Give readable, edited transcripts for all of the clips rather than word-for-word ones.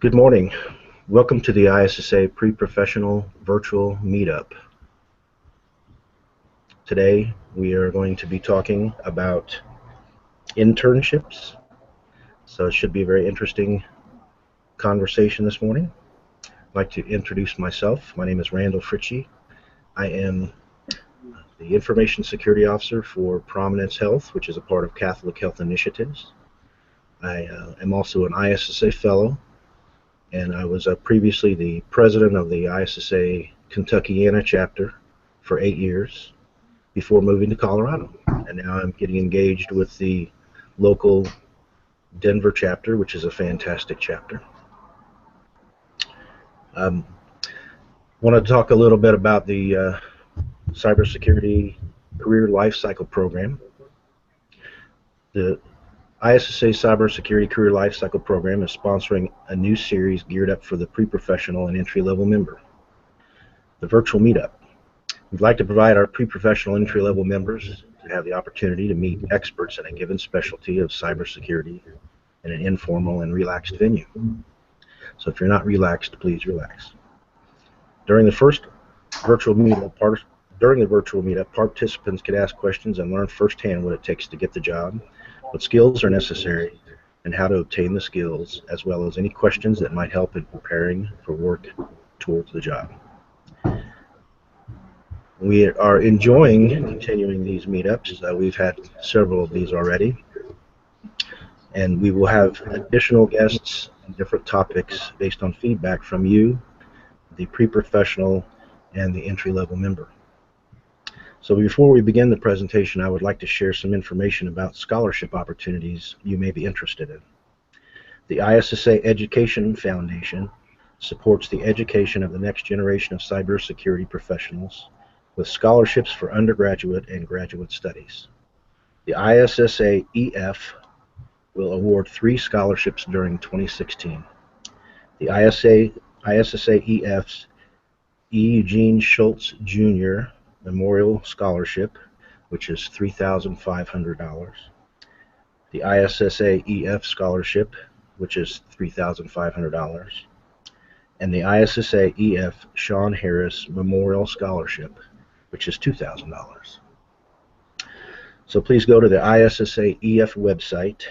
Good morning. Welcome to the ISSA Pre-Professional Virtual Meetup. Today we are going to be talking about internships. So it should be a very interesting conversation this morning. I'd like to introduce myself. My name is Randall Fritsche. I am the Information Security Officer for Prominence Health, which is a part of Catholic Health Initiatives. I am also an ISSA Fellow, and I was previously the president of the ISSA Kentuckiana chapter for 8 years before moving to Colorado. And now I'm getting engaged with the local Denver chapter, which is a fantastic chapter. I want to talk a little bit about the Cybersecurity Career Life Cycle Program. The ISSA Cybersecurity Career Life Cycle Program is sponsoring a new series geared up for the pre-professional and entry-level member, the Virtual Meetup. We'd like to provide our pre-professional and entry-level members to have the opportunity to meet experts in a given specialty of cybersecurity in an informal and relaxed venue. So if you're not relaxed, please relax. During the virtual meetup, participants could ask questions and learn firsthand what it takes to get the job, what skills are necessary, and how to obtain the skills, as well as any questions that might help in preparing for work towards the job. We are enjoying continuing these meetups. We've had several of these already, and we will have additional guests and different topics based on feedback from you, the pre-professional and the entry-level member. So before we begin the presentation, I would like to share some information about scholarship opportunities you may be interested in. The ISSA Education Foundation supports the education of the next generation of cybersecurity professionals with scholarships for undergraduate and graduate studies. The ISSA EF will award 3 scholarships during 2016. The ISSA EF's E. Eugene Schultz Jr. Memorial Scholarship, which is $3,500. The ISSA EF Scholarship, which is $3,500. And the ISSA EF Sean Harris Memorial Scholarship, which is $2,000. So please go to the ISSA EF website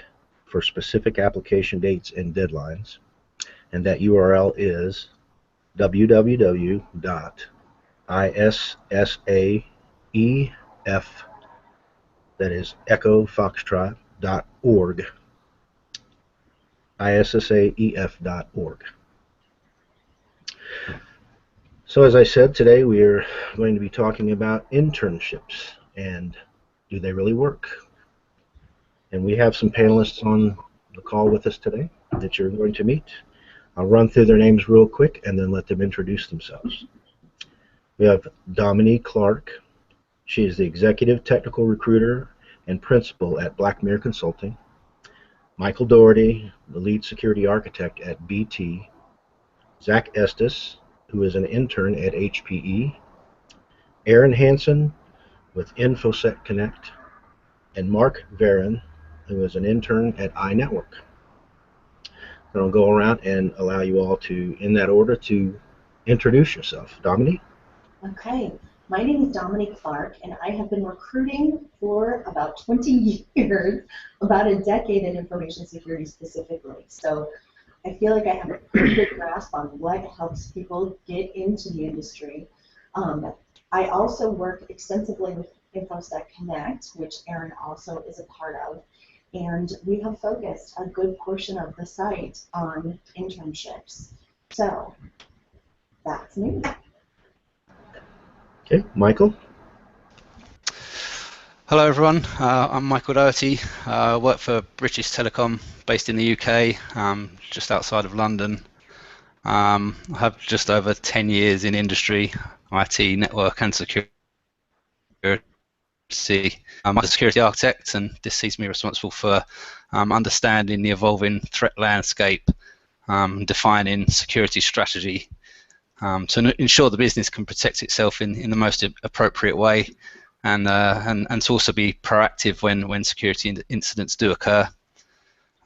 for specific application dates and deadlines, and that URL is www.issaef, that is Echo Foxtrot.org, issaef.org. So as I said, today we are going to be talking about internships and do they really work? And we have some panelists on the call with us today that you're going to meet. I'll run through their names real quick and then let them introduce themselves. We have Dominic Clark. She is the Executive Technical Recruiter and Principal at Blackmere Consulting. Michael Doherty, the Lead Security Architect at BT. Zach Estes, who is an intern at HPE. Erin Hampson with InfoSec Connect. And Mark Veron, who is an intern at iNetwork. Then I'll go around and allow you all to, in that order, to introduce yourself. Dominic? Okay, my name is Dominic Clark, and I have been recruiting for about 20 years, about a decade in information security specifically. So I feel like I have a pretty good grasp on what helps people get into the industry. I also work extensively with InfoSec Connect, which Erin also is a part of. And we have focused a good portion of the site on internships. So that's me. Okay, Michael? Hello everyone, I'm Michael Doherty. I work for British Telecom based in the UK, just outside of London. I have just over 10 years in industry, IT, network and security. I'm a security architect, and this sees me responsible for understanding the evolving threat landscape, defining security strategy to ensure the business can protect itself in the most appropriate way, and to also be proactive when security incidents do occur.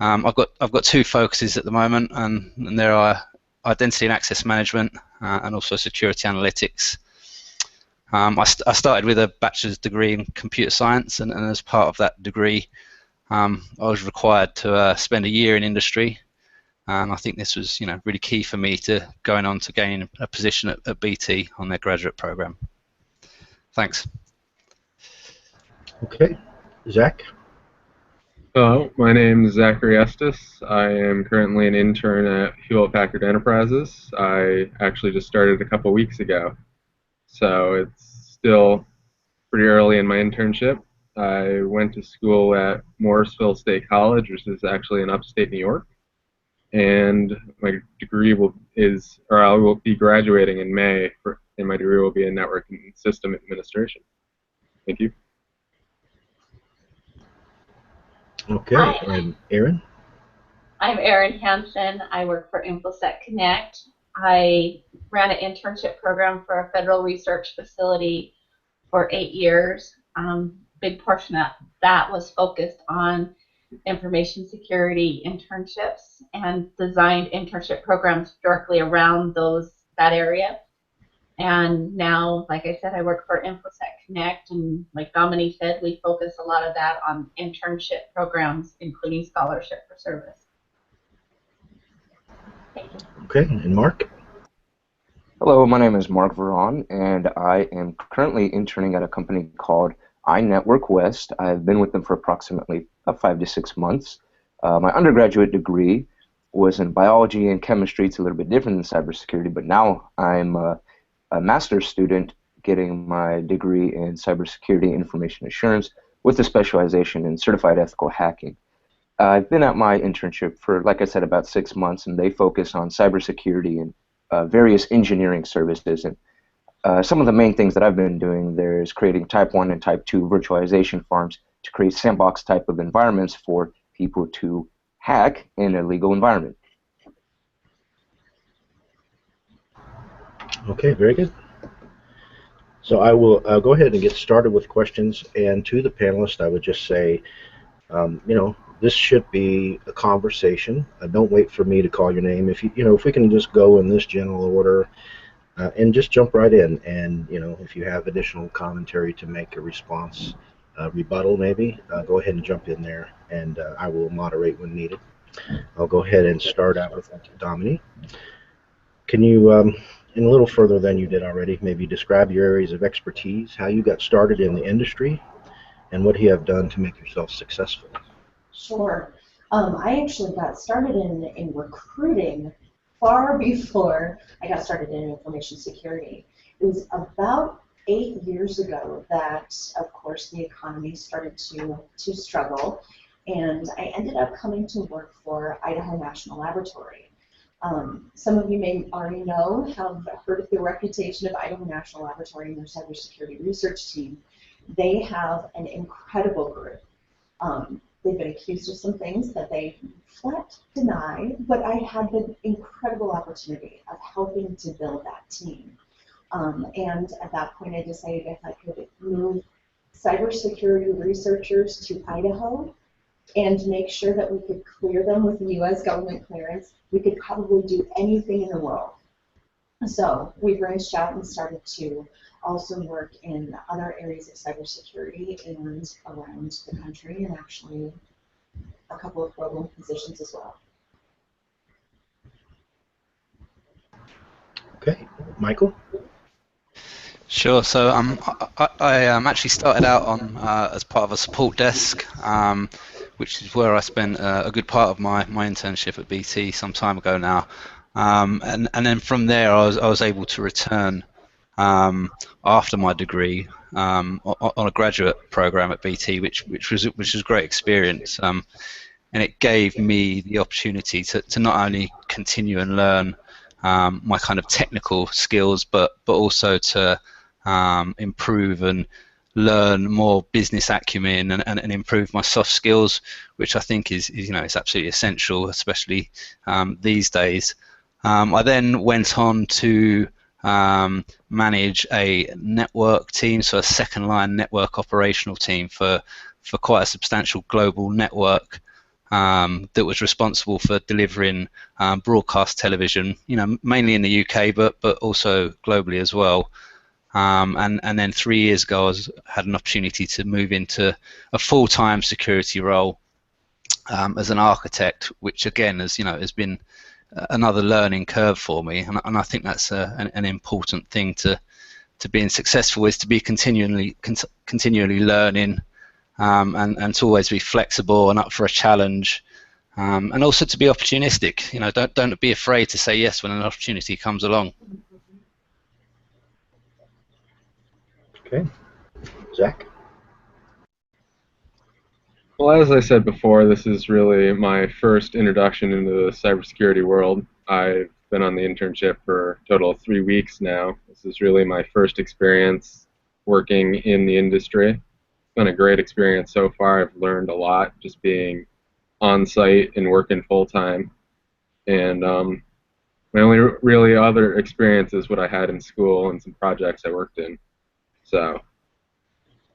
I've got two focuses at the moment, and there are identity and access management and also security analytics. I started with a bachelor's degree in computer science, and as part of that degree, I was required to spend a year in industry. And I think this was, really key for me to going on to gain a position at BT on their graduate program. Thanks. Okay, Zach. Hello, my name is Zachary Estes. I am currently an intern at Hewlett-Packard Enterprises. I actually just started a couple weeks ago, so it's still pretty early in my internship. I went to school at Morrisville State College, which is actually in upstate New York, and my degree I will be graduating in May, and my degree will be in network and system administration. Thank you. Okay, Hi. and Erin? I'm Erin Hampson. I work for InfoSec Connect. I ran an internship program for a federal research facility for 8 years. Big portion of that was focused on information security internships and designed internship programs directly around that area. And now, like I said, I work for InfoSec Connect, and like Dominic said, we focus a lot of that on internship programs, including scholarship for service. Thank you. Okay, and Mark? Hello, my name is Mark Veron, and I am currently interning at a company called iNetwork West. I've been with them for approximately 5 to 6 months. My undergraduate degree was in biology and chemistry. It's a little bit different than cybersecurity, but now I'm a master's student getting my degree in cybersecurity information assurance with a specialization in certified ethical hacking. I've been at my internship for, like I said, about 6 months, and they focus on cybersecurity and various engineering services. And some of the main things that I've been doing there is creating type 1 and type 2 virtualization farms to create sandbox type of environments for people to hack in a legal environment. Okay, very good. So I will go ahead and get started with questions. And to the panelists, I would just say, this should be a conversation. Don't wait for me to call your name. If if we can just go in this general order, and just jump right in. And if you have additional commentary to make a response, rebuttal maybe, go ahead and jump in there, and I will moderate when needed. I'll go ahead and start out with Dominic. Can you, in a little further than you did already, maybe describe your areas of expertise, how you got started in the industry, and what you have done to make yourself successful? Sure. I actually got started in recruiting far before I got started in information security. It was about 8 years ago that, of course, the economy started to struggle, and I ended up coming to work for Idaho National Laboratory. Some of you may already have heard of the reputation of Idaho National Laboratory and their cybersecurity research team. They have an incredible group. They've been accused of some things that they flat deny, but I had the incredible opportunity of helping to build that team. And at that point, I decided if I could move cybersecurity researchers to Idaho and make sure that we could clear them with the U.S. government clearance, we could probably do anything in the world. So we branched out and started to also work in other areas of cybersecurity and around the country, and actually a couple of program positions as well. Okay, Michael? Sure. So I actually started out on as part of a support desk, which is where I spent a good part of my internship at BT some time ago now. And then from there, I was able to return after my degree on a graduate program at BT, which was a great experience. And it gave me the opportunity to not only continue and learn my kind of technical skills, but also to improve and learn more business acumen and improve my soft skills, which I think is is absolutely essential, especially these days. I then went on to manage a network team, so a second line network operational team for quite a substantial global network. that was responsible for delivering broadcast television, mainly in the UK, but also globally as well. And then 3 years ago, had an opportunity to move into a full-time security role as an architect, which again has been another learning curve for me, and I think that's an important thing to being successful, is to be continually learning, and to always be flexible and up for a challenge, and also to be opportunistic. Don't be afraid to say yes when an opportunity comes along. Okay, Zach. Well, as I said before, this is really my first introduction into the cybersecurity world. I've been on the internship for a total of 3 weeks now. This is really my first experience working in the industry. It's been a great experience so far. I've learned a lot just being on site and working full time. And my only really other experience is what I had in school and some projects I worked in. So,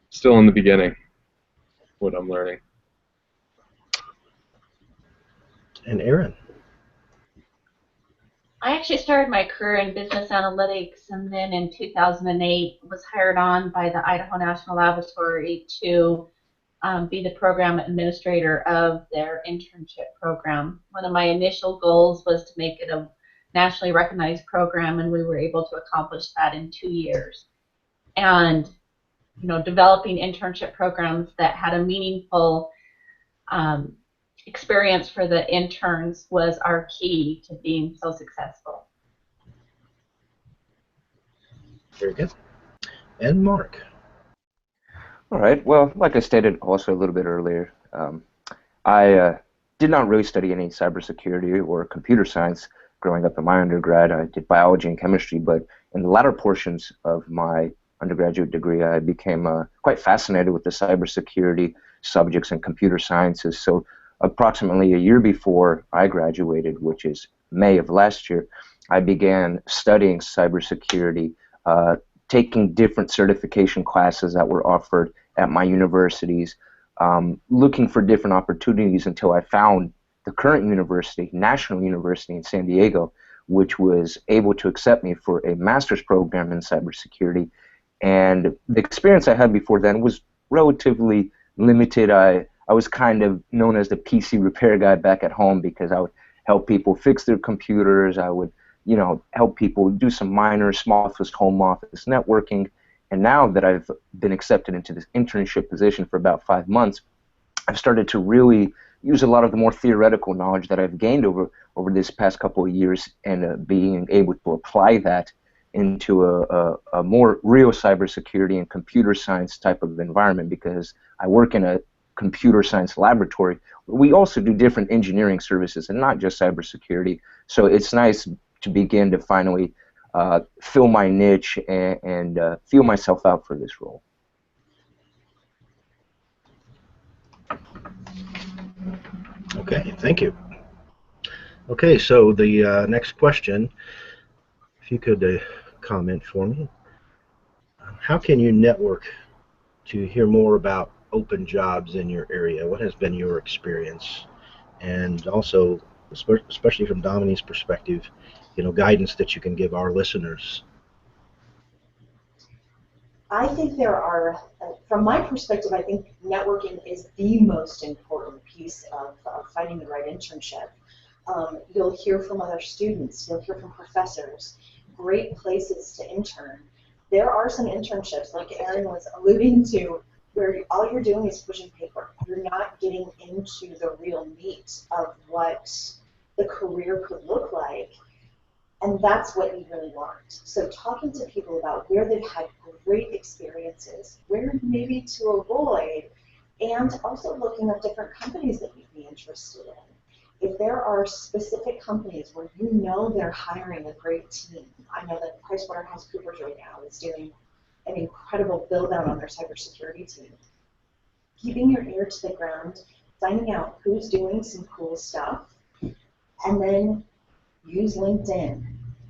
still in the beginning, what I'm learning. And Erin. I actually started my career in business analytics, and then in 2008 was hired on by the Idaho National Laboratory to be the program administrator of their internship program. One of my initial goals was to make it a nationally recognized program, and we were able to accomplish that in 2 years. And developing internship programs that had a meaningful experience for the interns was our key to being so successful. Very good. And Mark. All right. Well, like I stated also a little bit earlier, I did not really study any cybersecurity or computer science growing up in my undergrad. I did biology and chemistry, but in the latter portions of my undergraduate degree, I became quite fascinated with the cybersecurity subjects and computer sciences. So approximately a year before I graduated, which is May of last year, I began studying cybersecurity, taking different certification classes that were offered at my universities, looking for different opportunities until I found the current university, National University in San Diego, which was able to accept me for a master's program in cybersecurity. And the experience I had before then was relatively limited. I was kind of known as the PC repair guy back at home because I would help people fix their computers. I would, help people do some minor small office, home office networking. And now that I've been accepted into this internship position for about 5 months, I've started to really use a lot of the more theoretical knowledge that I've gained over this past couple of years, and being able to apply that into a more real cybersecurity and computer science type of environment, because I work in a computer science laboratory. We also do different engineering services and not just cybersecurity. So it's nice to begin to finally fill my niche and feel myself out for this role. Okay, thank you. Okay, so the next question, if you could comment for me. How can you network to hear more about open jobs in your area? What has been your experience? And also, especially from Dominic's perspective, guidance that you can give our listeners. I think there are, from my perspective, I think networking is the most important piece of finding the right internship. You'll hear from other students, you'll hear from professors, great places to intern. There are some internships, like Erin was alluding to, where all you're doing is pushing paper. You're not getting into the real meat of what the career could look like. And that's what you really want. So talking to people about where they've had great experiences, where maybe to avoid, and also looking at different companies that you'd be interested in. If there are specific companies where they're hiring a great team, I know that PricewaterhouseCoopers right now is doing an incredible build out on their cybersecurity team. Keeping your ear to the ground, finding out who's doing some cool stuff, and then use LinkedIn,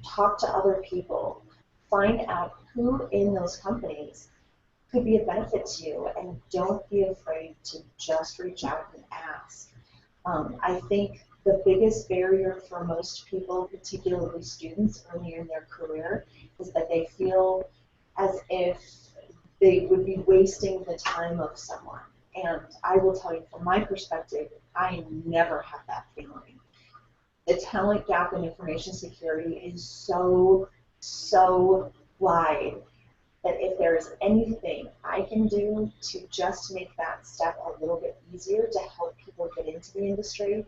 talk to other people, find out who in those companies could be a benefit to you, and don't be afraid to just reach out and ask. I think the biggest barrier for most people, particularly students early in their career, is that they feel as if they would be wasting the time of someone. And I will tell you from my perspective, I never have that feeling. The talent gap in information security is so wide that if there is anything I can do to just make that step a little bit easier to help people get into the industry,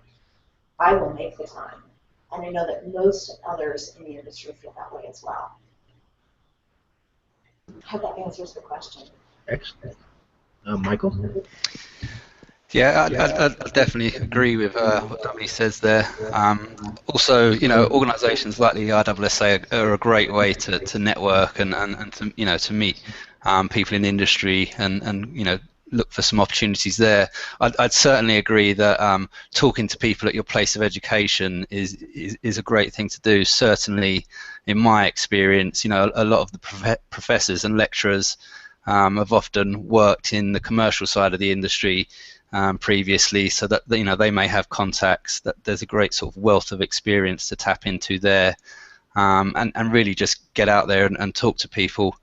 I will make the time. And I know that most others in the industry feel that way as well. I hope that answers the question. Excellent. Michael? Yeah, I definitely agree with what Dominic says there. Also, organisations like the ISSA are a great way to network and to to meet people in the industry and look for some opportunities there. I'd certainly agree that talking to people at your place of education is a great thing to do. Certainly, in my experience, a lot of the professors and lecturers have often worked in the commercial side of the industry previously, so that they may have contacts. That there's a great sort of wealth of experience to tap into there, and really just get out there and talk to people.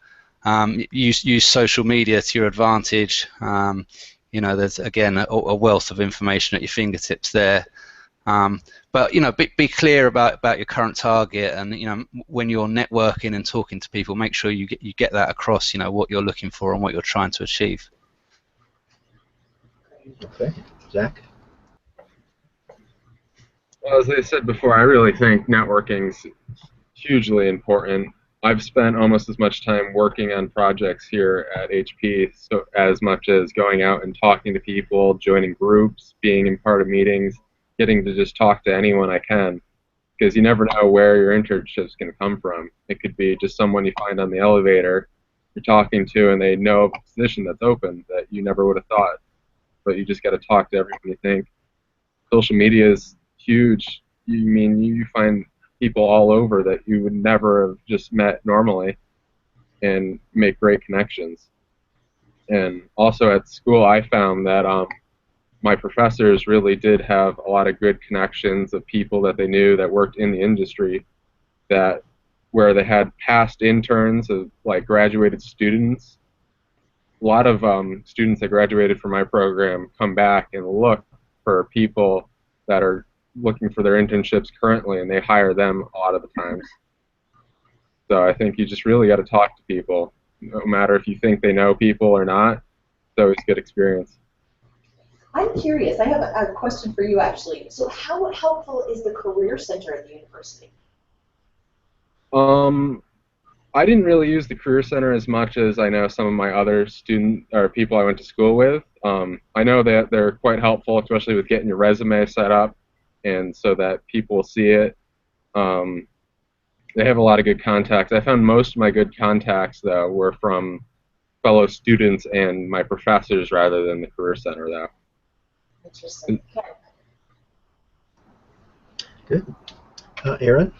Use social media to your advantage. There's again a wealth of information at your fingertips there. But be clear about your current target, and when you're networking and talking to people, make sure you get that across. What you're looking for and what you're trying to achieve. Okay, Zach? Well, as I said before, I really think networking's hugely important. I've spent almost as much time working on projects here at HP as much as going out and talking to people, joining groups, being in part of meetings, getting to just talk to anyone I can, because you never know where your internship's going to come from. It could be just someone you find on the elevator you're talking to, and they know of a position that's open that you never would have thought. But you just got to talk to everyone you think. Social media is huge. You find people all over that you would never have just met normally and make great connections. And also at school, I found that my professors really did have a lot of good connections of people that they knew that worked in the industry, where they had past interns of like graduated students. A lot of students that graduated from my program come back and look for people that are looking for their internships currently, and they hire them a lot of the times. So I think you just really got to talk to people, no matter if you think they know people or not. It's always a good experience. I'm curious. I have a question for you, actually. So how helpful is the Career Center at the university? I didn't really use the Career Center as much as I know some of my other people I went to school with. I know that they're quite helpful, especially with getting your resume set up, and so that people will see it. They have a lot of good contacts. I found most of my good contacts, though, were from fellow students and my professors rather than the Career Center, though. Interesting. Okay. Good. Erin?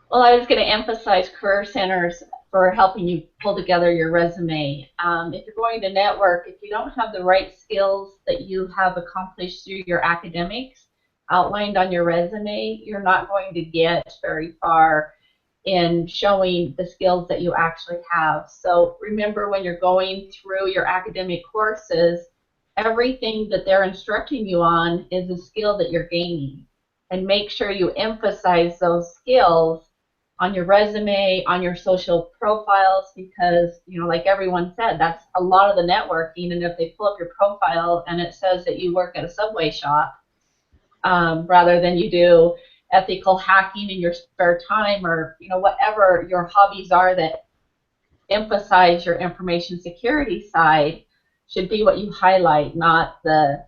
Well, I was going to emphasize career centers for helping you pull together your resume. If you're going to network, if you don't have the right skills that you have accomplished through your academics outlined on your resume, you're not going to get very far in showing the skills that you actually have. So remember, when you're going through your academic courses, everything that they're instructing you on is a skill that you're gaining. And make sure you emphasize those skills on your resume, on your social profiles, because, like everyone said, that's a lot of the networking. And if they pull up your profile and it says that you work at a Subway shop, rather than you do ethical hacking in your spare time, or whatever your hobbies are that emphasize your information security side, should be what you highlight, not the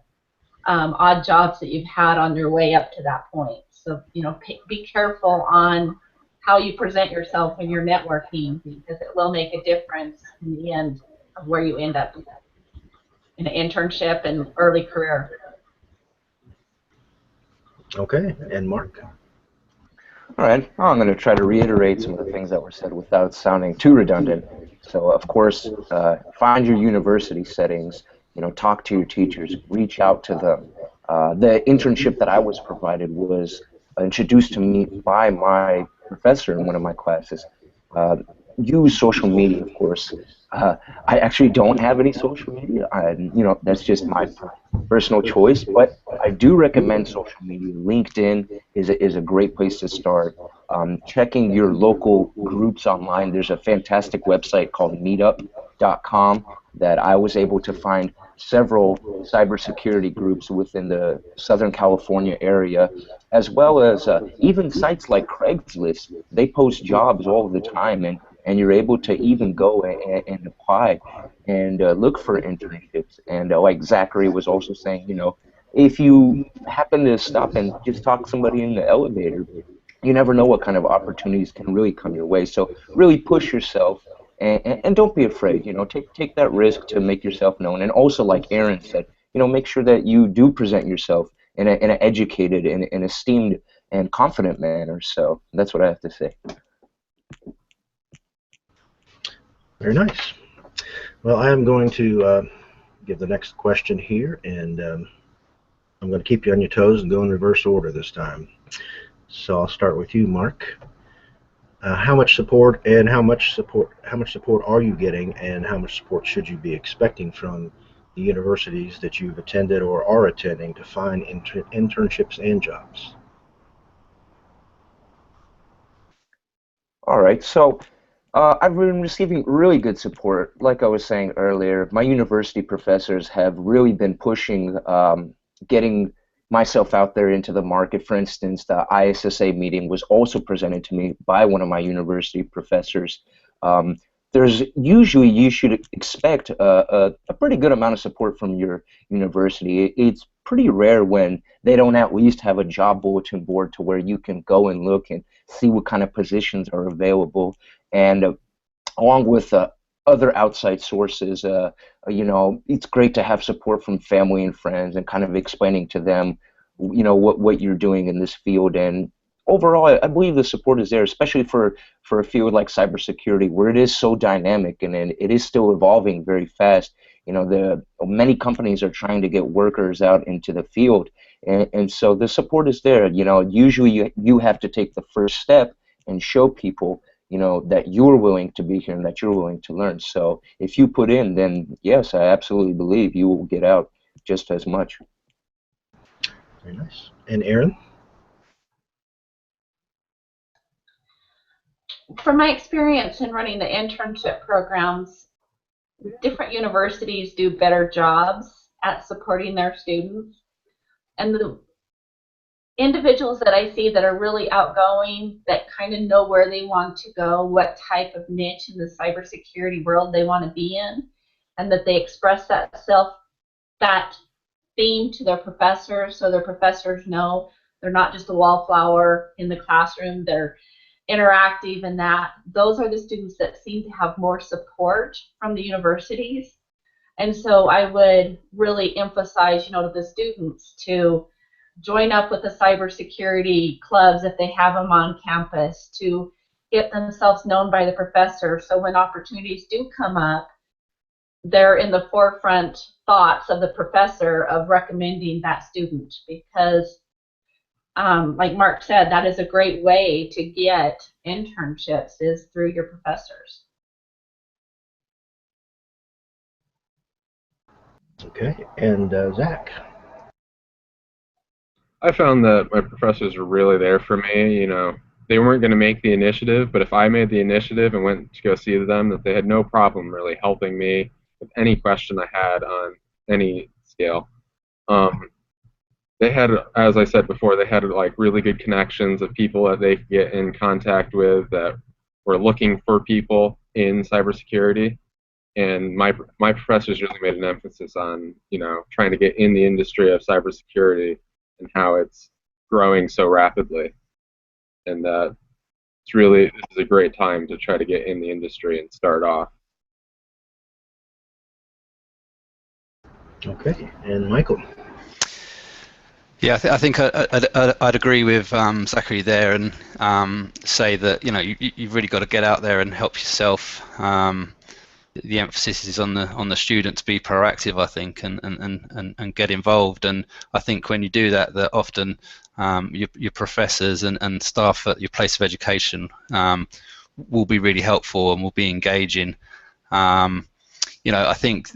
odd jobs that you've had on your way up to that point. So, be careful on how you present yourself when you're networking, because it will make a difference in the end of where you end up in an internship and early career. Okay, and Mark? All right, well, I'm going to try to reiterate some of the things that were said without sounding too redundant. So, of course, find your university settings, talk to your teachers, reach out to them. The internship that I was provided was introduced to me by my professor in one of my classes. Use social media, of course. I actually don't have any social media. That's just my personal choice. But I do recommend social media. LinkedIn is a great place to start. Checking your local groups online. There's a fantastic website called Meetup.com that I was able to find several cybersecurity groups within the Southern California area, as well as even sites like Craigslist. They post jobs all the time, and you're able to even go and apply and look for internships. And like Zachary was also saying, if you happen to stop and just talk to somebody in the elevator, you never know what kind of opportunities can really come your way. So really push yourself. And don't be afraid, take that risk to make yourself known. And also, like Erin said, make sure that you do present yourself in an educated and esteemed and confident manner. So that's what I have to say. Very nice. Well, I am going to give the next question here, and I'm going to keep you on your toes and go in reverse order this time. So I'll start with you, Mark. How much support are you getting, and how much support should you be expecting from the universities that you've attended or are attending to find internships and jobs? All right, so I've been receiving really good support. Like I was saying earlier, my university professors have really been pushing getting myself out there into the market. For instance, the ISSA meeting was also presented to me by one of my university professors. There's usually, you should expect a pretty good amount of support from your university. It's pretty rare when they don't at least have a job bulletin board to where you can go and look and see what kind of positions are available. And along with other outside sources, it's great to have support from family and friends and kind of explaining to them, what you're doing in this field. And overall, I believe the support is there, especially for a field like cybersecurity, where it is so dynamic and it is still evolving very fast. Many companies are trying to get workers out into the field, and so the support is there. Usually you have to take the first step and show people, that you're willing to be here and that you're willing to learn. So if you put in, then yes, I absolutely believe you will get out just as much. Very nice. And Erin? From my experience in running the internship programs, different universities do better jobs at supporting their students. And the individuals that I see that are really outgoing, that kind of know where they want to go, what type of niche in the cybersecurity world they want to be in, and that they express that theme to their professors, so their professors know they're not just a wallflower in the classroom, they're interactive, and that those are the students that seem to have more support from the universities. And so I would really emphasize, to the students to join up with the cybersecurity clubs if they have them on campus, to get themselves known by the professor, so when opportunities do come up, they're in the forefront thoughts of the professor of recommending that student, because like Mark said, that is a great way to get internships, is through your professors. Okay, and Zach? I found that my professors were really there for me. They weren't going to make the initiative, but if I made the initiative and went to go see them, that they had no problem really helping me with any question I had on any scale. They had, as I said before, they had like really good connections of people that they could get in contact with that were looking for people in cybersecurity. And my professors really made an emphasis on, trying to get in the industry of cybersecurity and how it's growing so rapidly. And this is a great time to try to get in the industry and start off. Okay, and Michael? Yeah, I think I'd agree with Zachary there, and say that you've really got to get out there and help yourself. the emphasis is on the student to be proactive, I think, and get involved. And I think when you do that, that often your professors and staff at your place of education will be really helpful and will be engaging. I think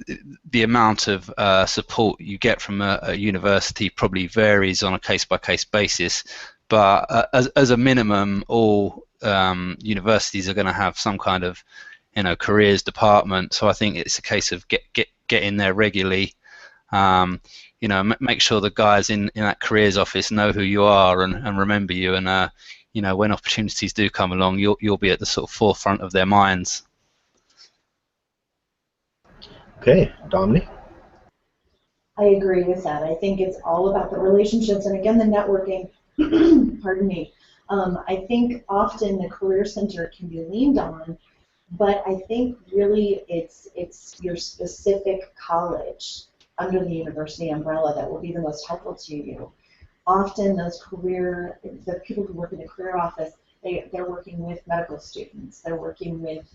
the amount of support you get from a university probably varies on a case-by-case basis, but as a minimum, all universities are going to have some kind of careers department. So I think it's a case of get in there regularly. Make sure the guys in that careers office know who you are and remember you, and when opportunities do come along, you'll be at the sort of forefront of their minds. Okay, Dominic? I agree with that. I think it's all about the relationships and, again, the networking. Pardon me. I think often the Career Center can be leaned on, but I think really it's your specific college under the university umbrella that will be the most helpful to you. Often the people who work in the career office, they're working with medical students, they're working with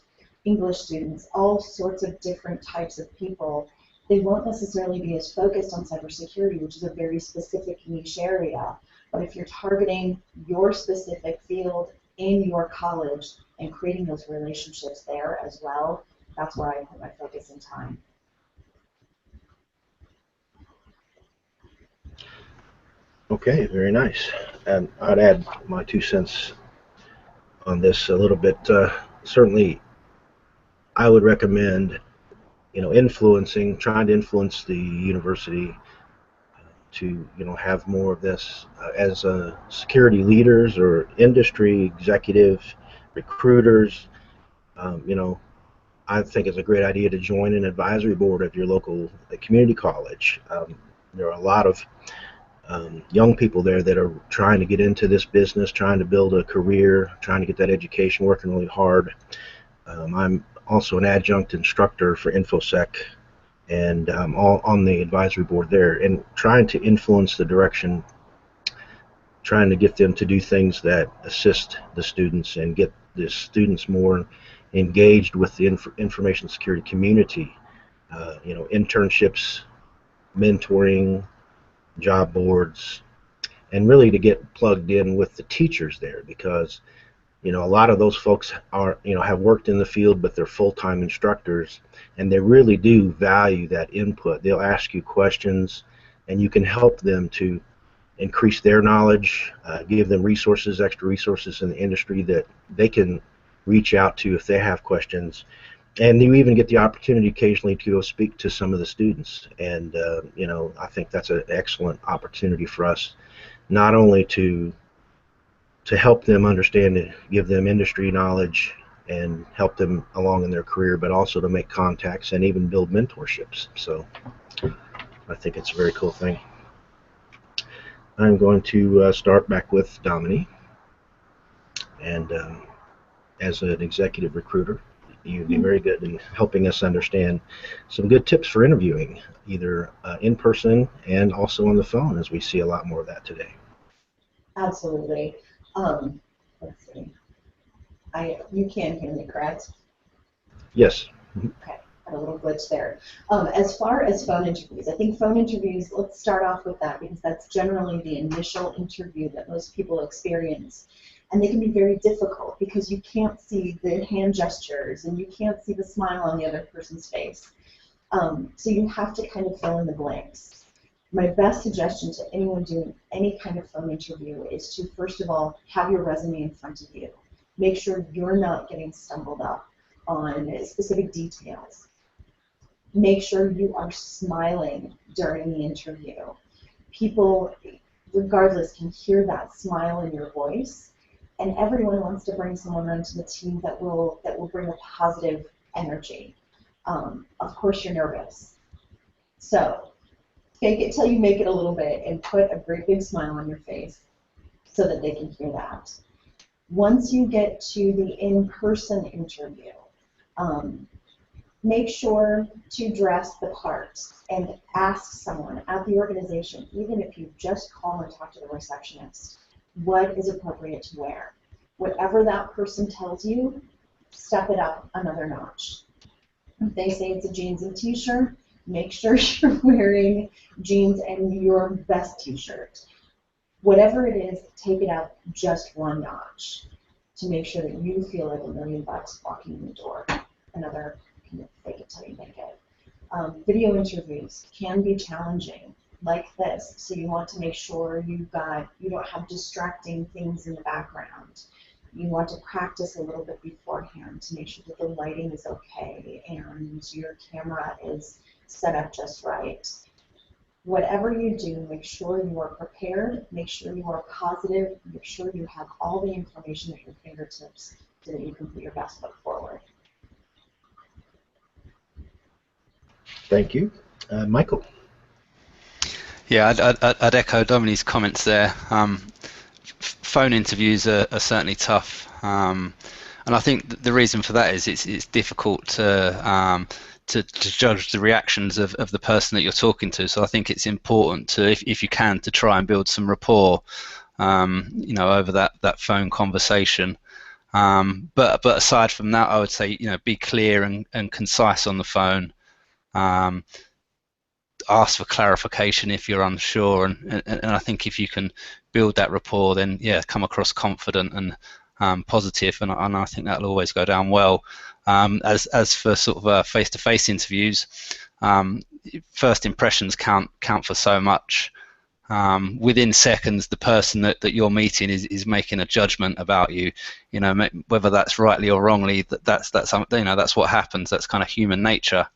English students, all sorts of different types of people. They won't necessarily be as focused on cybersecurity, which is a very specific niche area. But if you're targeting your specific field in your college and creating those relationships there as well, that's where I put my focus and time. Okay, very nice. And I'd add my 2 cents on this a little bit. Certainly, I would recommend, trying to influence the university to, have more of this as security leaders or industry executive recruiters. I think it's a great idea to join an advisory board of your local community college. There are a lot of young people there that are trying to get into this business, trying to build a career, trying to get that education, working really hard. I'm also an adjunct instructor for InfoSec, and I'm all on the advisory board there, and trying to influence the direction, trying to get them to do things that assist the students and get the students more engaged with the information security community. Internships, mentoring, job boards, and really to get plugged in with the teachers there, because a lot of those folks are have worked in the field, but they're full-time instructors, and they really do value that input. They'll ask you questions, and you can help them to increase their knowledge, give them extra resources in the industry that they can reach out to if they have questions. And you even get the opportunity occasionally to go speak to some of the students. And, I think that's an excellent opportunity for us, not only to help them understand it, give them industry knowledge and help them along in their career, but also to make contacts and even build mentorships. So I think it's a very cool thing. I'm going to start back with Dominic. And as an executive recruiter, you'd be very good in helping us understand some good tips for interviewing, either in person and also on the phone, as we see a lot more of that today. Absolutely. Let's see. You can hear me, correct? Yes. Okay, had a little glitch there. As far as phone interviews, I think phone interviews, let's start off with that, because that's generally the initial interview that most people experience. And they can be very difficult because you can't see the hand gestures and you can't see the smile on the other person's face. So you have to kind of fill in the blanks. My best suggestion to anyone doing any kind of phone interview is to, first of all, have your resume in front of you. Make sure you're not getting stumbled up on specific details. Make sure you are smiling during the interview. People, regardless, can hear that smile in your voice, and everyone wants to bring someone onto the team that will bring a positive energy. Of course, you're nervous. So fake it till you make it a little bit and put a great big smile on your face so that they can hear that. Once you get to the in-person interview, make sure to dress the part and ask someone at the organization, even if you just call and talk to the receptionist, what is appropriate to wear. Whatever that person tells you, step it up another notch. If they say it's a jeans and t-shirt, make sure you're wearing jeans and your best t-shirt. Whatever it is, take it up just one notch to make sure that you feel like $1,000,000 walking in the door. Another kind of fake it till you make it. Video interviews can be challenging, like this. So you want to make sure you don't have distracting things in the background. You want to practice a little bit beforehand to make sure that the lighting is okay and your camera is set up just right. Whatever you do, make sure you are prepared, make sure you are positive, make sure you have all the information at your fingertips so that you can put your best foot forward. Thank you. Michael. Yeah, I'd echo Dominic's comments there. Phone interviews are certainly tough, and I think the reason for that is it's difficult to judge the reactions of the person that you're talking to. So I think it's important to, if you can, to try and build some rapport, over that phone conversation. But aside from that, I would say, be clear and concise on the phone. Ask for clarification if you're unsure, and I think if you can build that rapport, then come across confident and positive, and I think that'll always go down well. As for sort of face-to-face interviews, first impressions count for so much. Within seconds, the person that you're meeting is making a judgment about you. Whether that's rightly or wrongly, that's what happens. That's kind of human nature.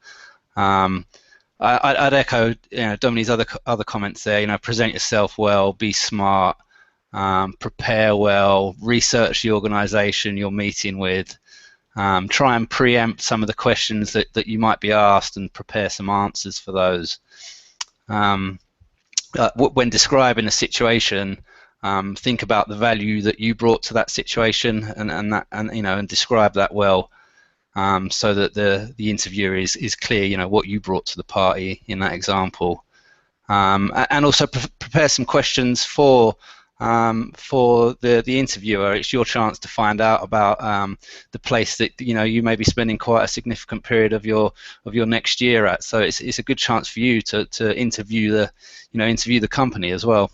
I'd echo Dominic's other comments there. Present yourself well, be smart, prepare well, research the organisation you're meeting with, try and preempt some of the questions that you might be asked and prepare some answers for those. When describing a situation, think about the value that you brought to that situation and describe that well. So that the interviewer is clear, what you brought to the party in that example, and also prepare some questions for the interviewer. It's your chance to find out about the place that you may be spending quite a significant period of your next year at. So it's a good chance for you to interview the company as well.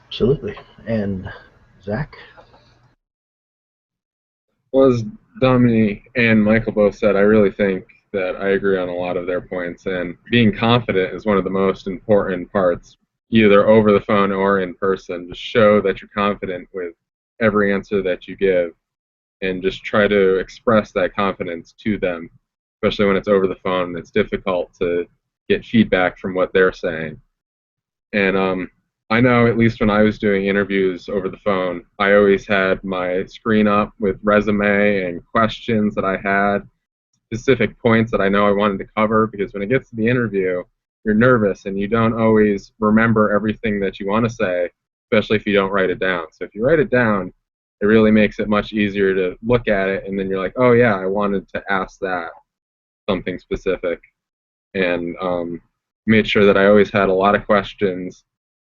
Absolutely. And Zach? Well, as Dominic and Michael both said, I really think that I agree on a lot of their points, and being confident is one of the most important parts, either over the phone or in person. Just show that you're confident with every answer that you give, and just try to express that confidence to them, especially when it's over the phone. It's difficult to get feedback from what they're saying. And I know, at least when I was doing interviews over the phone, I always had my screen up with resume and questions that I had, specific points that I know I wanted to cover, because when it gets to the interview, you're nervous and you don't always remember everything that you want to say, especially if you don't write it down. So if you write it down, it really makes it much easier to look at it, and then you're like, oh yeah, I wanted to ask that, something specific. And made sure that I always had a lot of questions.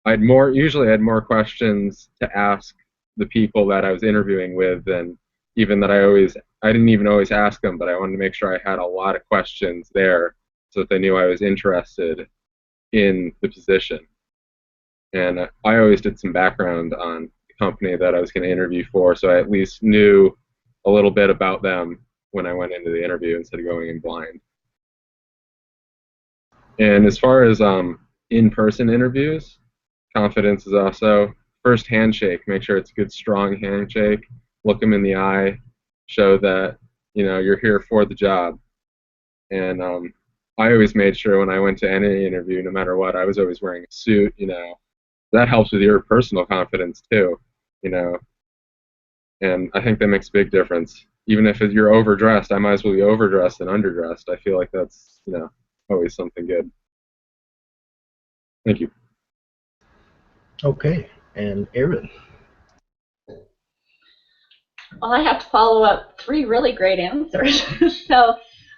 Usually I had more questions to ask the people that I was interviewing with than even that I didn't even always ask them, but I wanted to make sure I had a lot of questions there so that they knew I was interested in the position. And I always did some background on the company that I was going to interview for, so I at least knew a little bit about them when I went into the interview instead of going in blind. And as far as in-person interviews, confidence is also first handshake. Make sure it's a good, strong handshake. Look them in the eye. Show that you're here for the job. And I always made sure when I went to any interview, no matter what, I was always wearing a suit. That helps with your personal confidence too. And I think that makes a big difference. Even if you're overdressed, I might as well be overdressed than underdressed. I feel like that's always something good. Thank you. Okay, and Erin. Well, I have to follow up 3 really great answers. So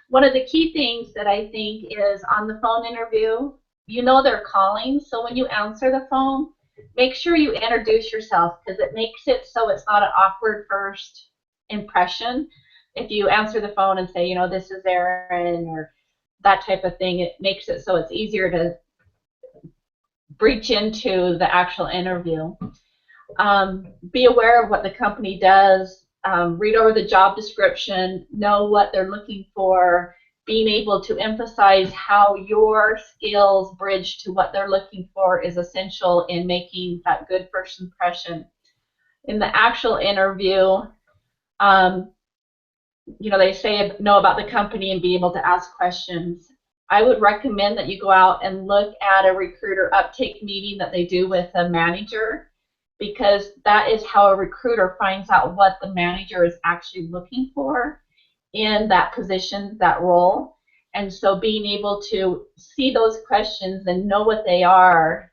one of the key things that I think is on the phone interview, they're calling, so when you answer the phone, make sure you introduce yourself, because it makes it so it's not an awkward first impression. if you answer the phone and say, you know, this is Erin, or that type of thing, it makes it so it's easier to breach into the actual interview. Be aware of what the company does, read over the job description, know what they're looking for, being able to emphasize how your skills bridge to what they're looking for is essential in making that good first impression. In the actual interview, you know, they say know about the company and be able to ask questions. I would recommend that you go out and look at a recruiter uptake meeting that they do with a manager, because that is how a recruiter finds out what the manager is actually looking for in that position, that role. And so being able to see those questions and know what they are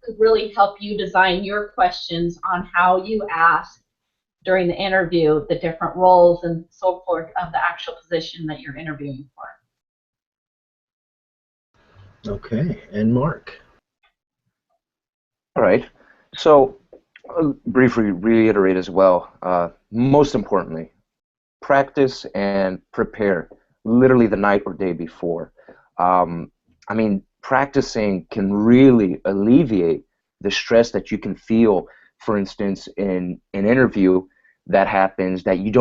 could really help you design your questions on how you ask during the interview the different roles and so forth of the actual position that you're interviewing for. Okay, and Mark. All right. So, briefly reiterate as well, most importantly, practice and prepare literally the night or day before. I mean, practicing can really alleviate the stress that you can feel, for instance, in an interview that happens that you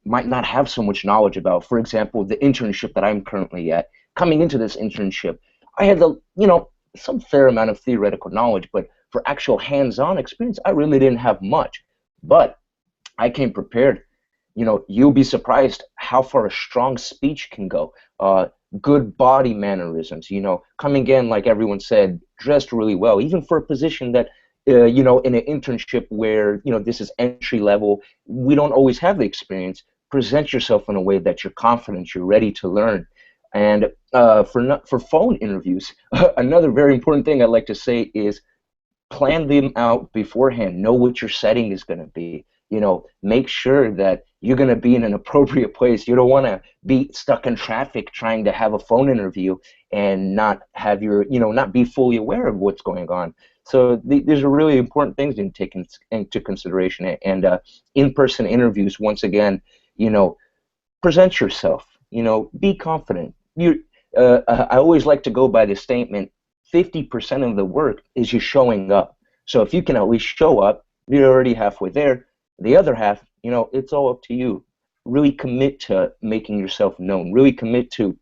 might not have so much knowledge about. For example, the internship that I'm currently at, coming into this internship, I had some fair amount of theoretical knowledge, but for actual hands-on experience, I really didn't have much. But I came prepared. You know, you'll be surprised how far a strong speech can go. Good body mannerisms, you know, coming in, like everyone said, dressed really well, even for a position that, you know, in an internship where, you know, this is entry level, we don't always have the experience. Present yourself in a way that you're confident, you're ready to learn. And for phone interviews, another very important thing I'd like to say is plan them out beforehand. Know what your setting is going to be. You know, make sure that you're going to be in an appropriate place. You don't want to be stuck in traffic trying to have a phone interview and not have not be fully aware of what's going on. So these are really important things to take into consideration. And in-person interviews, once again, you know, present yourself. You know, be confident. I always like to go by the statement, 50% of the work is you showing up. So if you can at least show up, you're already halfway there. The other half, you know, it's all up to you. Really commit to making yourself known. Really commit to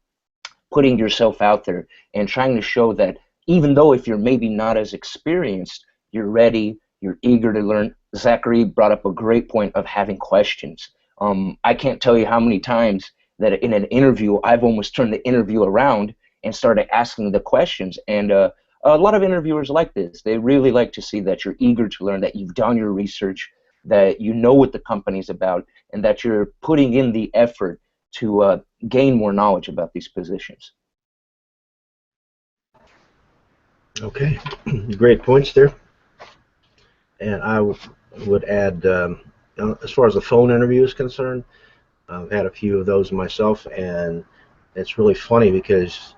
putting yourself out there and trying to show that even though if you're maybe not as experienced, you're ready, you're eager to learn. Zachary brought up a great point of having questions. I can't tell you how many times that in an interview, I've almost turned the interview around and started asking the questions. And a lot of interviewers like this. They really like to see that you're eager to learn, that you've done your research, that you know what the company's about, and that you're putting in the effort to gain more knowledge about these positions. Okay, great points there. And I would add, as far as the phone interview is concerned, I've had a few of those myself, and it's really funny because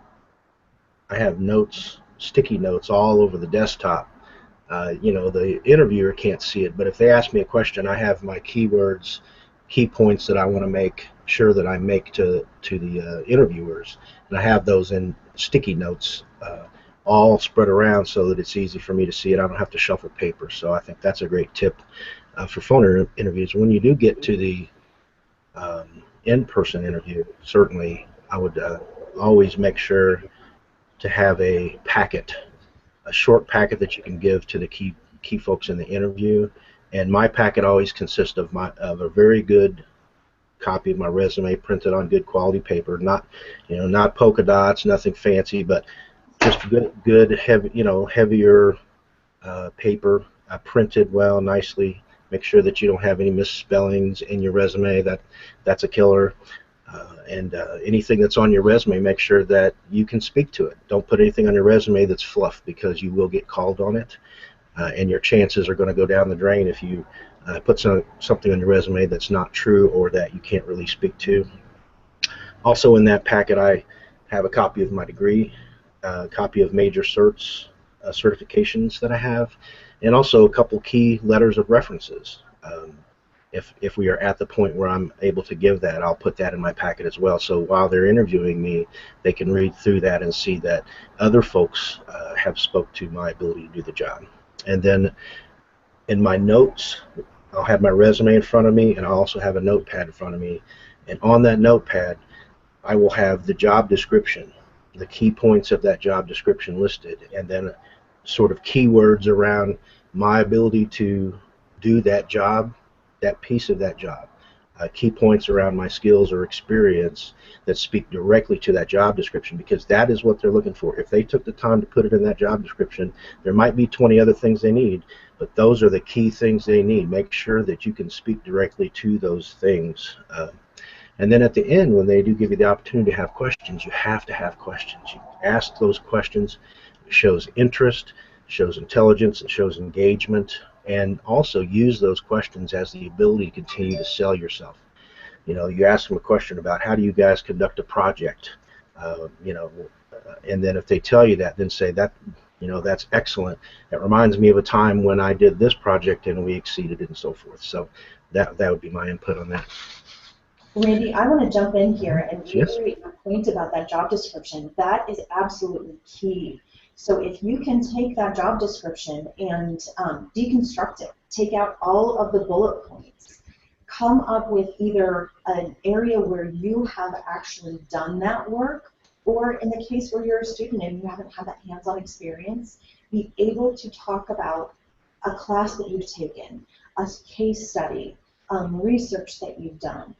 I have notes, sticky notes all over the desktop. You know, the interviewer can't see it, but if they ask me a question, I have my keywords, key points that I want to make sure that I make to the interviewers, and I have those in sticky notes all spread around so that it's easy for me to see it. I don't have to shuffle paper. So I think that's a great tip for phone interviews. When you do get to the in-person interview, certainly I would always make sure to have a packet, a short packet that you can give to the key folks in the interview. And my packet always consists of a very good copy of my resume printed on good quality paper, not polka dots, nothing fancy, but just good heavy, heavier paper, printed well, nicely. Make sure that you don't have any misspellings in your resume. That's a killer. And anything that's on your resume, make sure that you can speak to it. Don't put anything on your resume that's fluff, because you will get called on it, and your chances are going to go down the drain if you put something on your resume that's not true or that you can't really speak to. Also in that packet, I have a copy of my degree, a copy of major certifications that I have, and also a couple key letters of references. if we are at the point where I'm able to give that, I'll put that in my packet as well. So while they're interviewing me, they can read through that and see that other folks have spoke to my ability to do the job. And then in my notes, I'll have my resume in front of me, and I'll also have a notepad in front of me. And on that notepad, I will have the job description, the key points of that job description listed, and then sort of keywords around my ability to do that job, that piece of that job. Key points around my skills or experience that speak directly to that job description, because that is what they're looking for. If they took the time to put it in that job description, there might be 20 other things they need, but those are the key things they need. Make sure that you can speak directly to those things. And then at the end, when they do give you the opportunity to have questions, you have to have questions. You ask those questions. It shows interest, shows intelligence, it shows engagement, and also use those questions as the ability to continue to sell yourself. You know, you ask them a question about how do you guys conduct a project, and then if they tell you that, then say that, that's excellent. That reminds me of a time when I did this project and we exceeded it and so forth. So that would be my input on that. Randy, I want to jump in here and Yes. reiterate your point about that job description. That is absolutely key. So if you can take that job description and deconstruct it, take out all of the bullet points, come up with either an area where you have actually done that work, or in the case where you're a student and you haven't had that hands-on experience, be able to talk about a class that you've taken, a case study, research that you've done.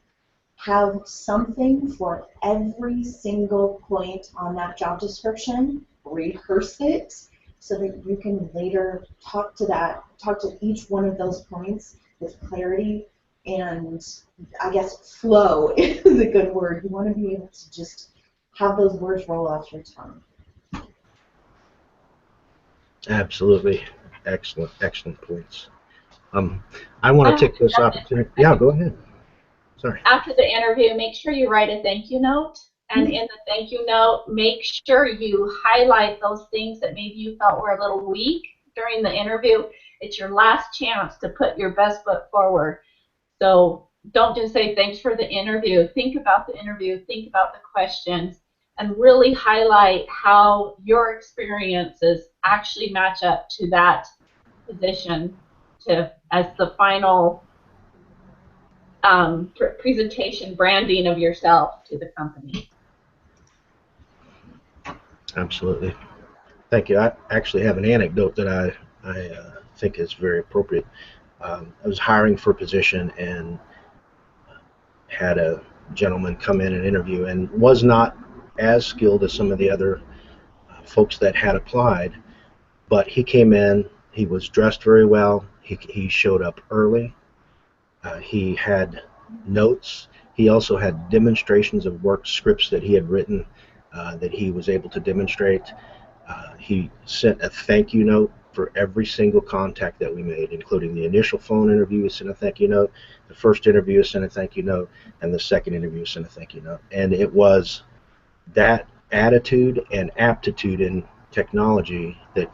Have something for every single point on that job description, rehearse it, so that you can later talk to each one of those points with clarity and, I guess, flow is a good word. You want to be able to just have those words roll off your tongue. Absolutely. Excellent points. I want to take this opportunity. Yeah, go ahead. Sorry. After the interview, make sure you write a thank you note. And in the thank you note, make sure you highlight those things that maybe you felt were a little weak during the interview. It's your last chance to put your best foot forward. So don't just say thanks for the interview. Think about the interview, think about the questions, and really highlight how your experiences actually match up to that position as the final presentation branding of yourself to the company. Absolutely. Thank you. I actually have an anecdote that I think is very appropriate. I was hiring for a position and had a gentleman come in and interview and was not as skilled as some of the other folks that had applied, but he came in, he was dressed very well, he showed up early, he had notes, he also had demonstrations of work scripts that he had written that he was able to demonstrate. He sent a thank you note for every single contact that we made, including the initial phone interview. He sent a thank you note, the first interview sent a thank you note, and the second interview sent a thank you note. And it was that attitude and aptitude in technology that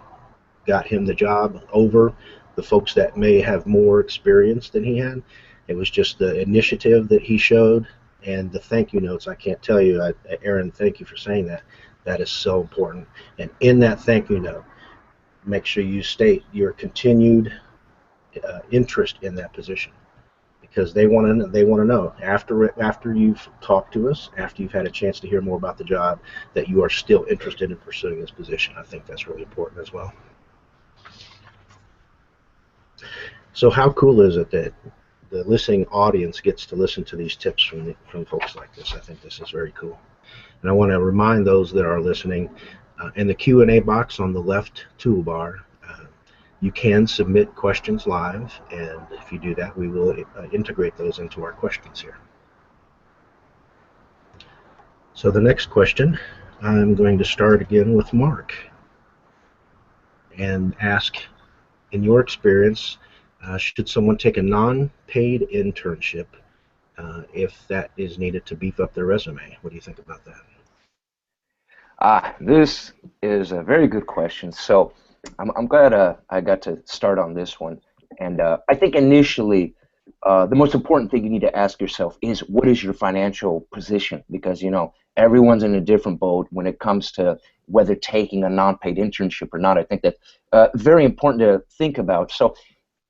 got him the job over the folks that may have more experience than he had. It was just the initiative that he showed and the thank you notes. I can't tell you, Erin, thank you for saying that. That is so important. And in that thank you note, make sure you state your continued interest in that position, because they want to know after you've talked to us, after you've had a chance to hear more about the job, that you are still interested in pursuing this position. I think that's really important as well. So how cool is it that the listening audience gets to listen to these tips from folks like this? I think this is very cool. And I want to remind those that are listening, in the Q&A box on the left toolbar, you can submit questions live, and if you do that, we will integrate those into our questions here. So the next question, I'm going to start again with Mark and ask, in your experience, should someone take a non-paid internship if that is needed to beef up their resume? What do you think about that? This is a very good question. So I'm glad I got to start on this one. And I think initially the most important thing you need to ask yourself is, what is your financial position? Because, you know, everyone's in a different boat when it comes to whether taking a non-paid internship or not. I think that's very important to think about. So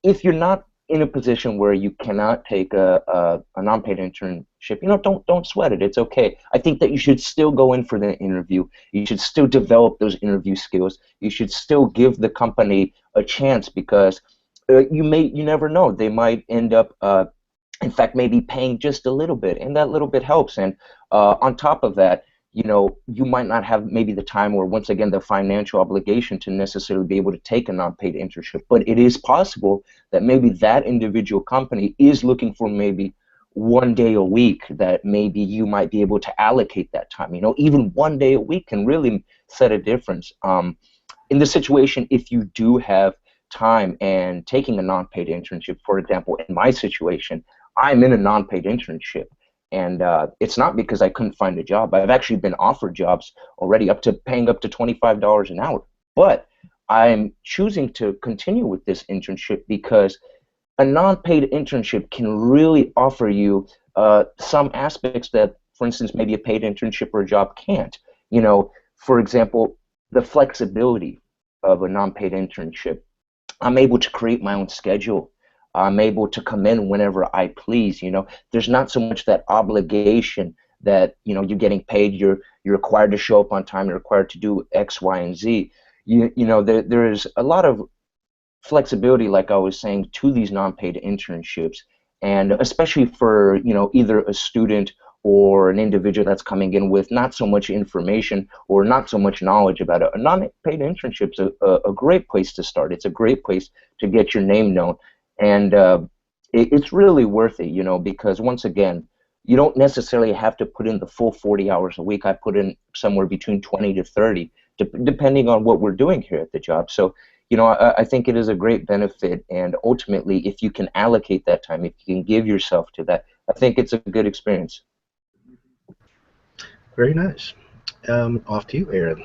if you're not in a position where you cannot take a non-paid internship, you know, don't sweat it. It's okay. I think that you should still go in for the interview. You should still develop those interview skills. You should still give the company a chance, because you never know. They might end up, in fact, maybe paying just a little bit, and that little bit helps. And on top of that, you know, you might not have maybe the time or, once again, the financial obligation to necessarily be able to take a non-paid internship. But it is possible that maybe that individual company is looking for maybe 1 day a week that maybe you might be able to allocate that time. You know, even 1 day a week can really set a difference. In the situation, if you do have time and taking a non-paid internship, for example, in my situation, I'm in a non-paid internship. And it's not because I couldn't find a job. I've actually been offered jobs already paying up to $25 an hour. But I'm choosing to continue with this internship because a non-paid internship can really offer you some aspects that, for instance, maybe a paid internship or a job can't. You know, for example, the flexibility of a non-paid internship. I'm able to create my own schedule. I'm able to come in whenever I please. You know, there's not so much that obligation that, you know, you're getting paid. You're required to show up on time. You're required to do X, Y, and Z. You know, there is a lot of flexibility, like I was saying, to these non-paid internships, and especially for, you know, either a student or an individual that's coming in with not so much information or not so much knowledge about it. A non-paid internship is a great place to start. It's a great place to get your name known. And it's really worth it, you know, because, once again, you don't necessarily have to put in the full 40 hours a week. I put in somewhere between 20 to 30, depending on what we're doing here at the job. So, you know, I think it is a great benefit. And ultimately, if you can allocate that time, if you can give yourself to that, I think it's a good experience. Very nice. Off to you, Erin.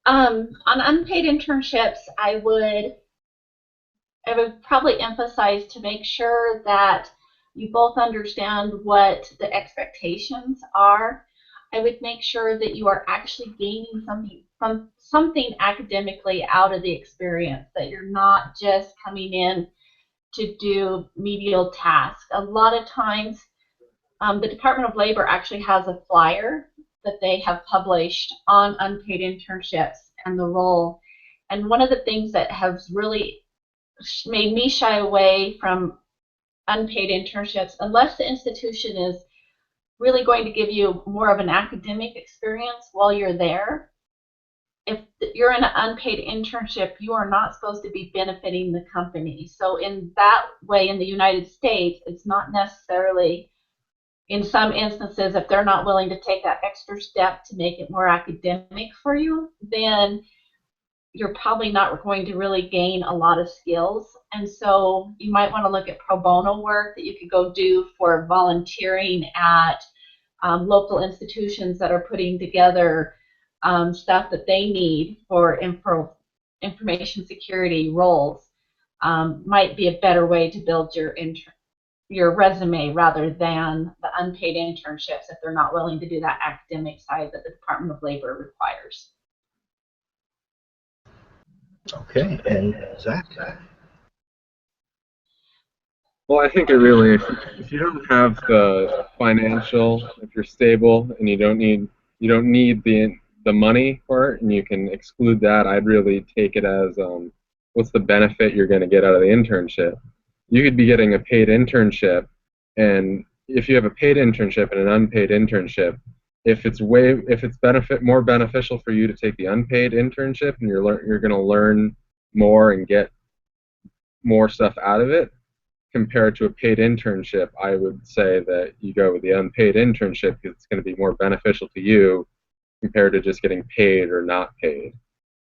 On unpaid internships, I would probably emphasize to make sure that you both understand what the expectations are. I would make sure that you are actually gaining something academically out of the experience, that you're not just coming in to do medial tasks. A lot of times, the Department of Labor actually has a flyer that they have published on unpaid internships and the role. And one of the things that has really made me shy away from unpaid internships, unless the institution is really going to give you more of an academic experience while you're there, if you're in an unpaid internship, you are not supposed to be benefiting the company. So in that way, in the United States, it's not necessarily, in some instances, if they're not willing to take that extra step to make it more academic for you, then you're probably not going to really gain a lot of skills. And so you might want to look at pro bono work that you could go do for volunteering at local institutions that are putting together stuff that they need for information security roles. Might be a better way to build your resume rather than the unpaid internships if they're not willing to do that academic side that the Department of Labor requires. Okay, and Zach? Well, I think it really, if you don't have the financial, if you're stable and you don't need the money for it, and you can exclude that, I'd really take it as what's the benefit you're going to get out of the internship. You could be getting a paid internship, and if you have a paid internship and an unpaid internship, if it's more beneficial for you to take the unpaid internship, and you're going to learn more and get more stuff out of it, compared to a paid internship, I would say that you go with the unpaid internship because it's going to be more beneficial to you compared to just getting paid or not paid.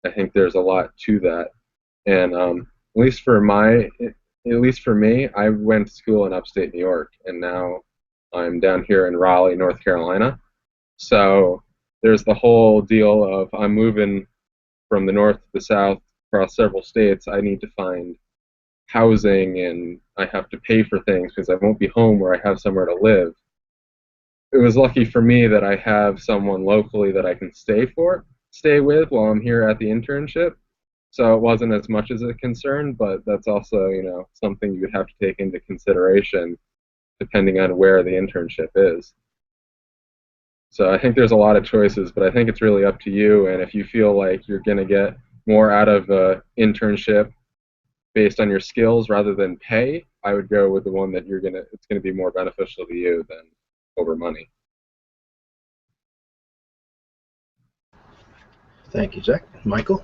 I think there's a lot to that, and at least for me, I went to school in upstate New York, and now I'm down here in Raleigh, North Carolina. So there's the whole deal of I'm moving from the north to the south across several states, I need to find housing and I have to pay for things because I won't be home where I have somewhere to live. It was lucky for me that I have someone locally that I can stay with while I'm here at the internship. So it wasn't as much as a concern, but that's also, something you would have to take into consideration depending on where the internship is. So I think there's a lot of choices, but I think it's really up to you. And if you feel like you're going to get more out of an internship based on your skills rather than pay, I would go with the one that it's going to be more beneficial to you than over money. Thank you, Zach. Michael?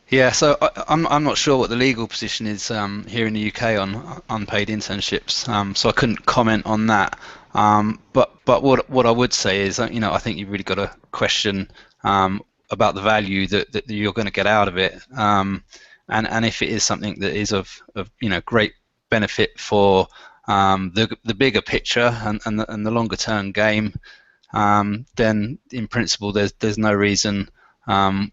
Yeah, so I'm not sure what the legal position is here in the UK on unpaid internships, so I couldn't comment on that. But what I would say is, I think you've really got to question about the value that you're going to get out of it, and if it is something that is of great benefit for the bigger picture and the longer term game, then in principle there's no reason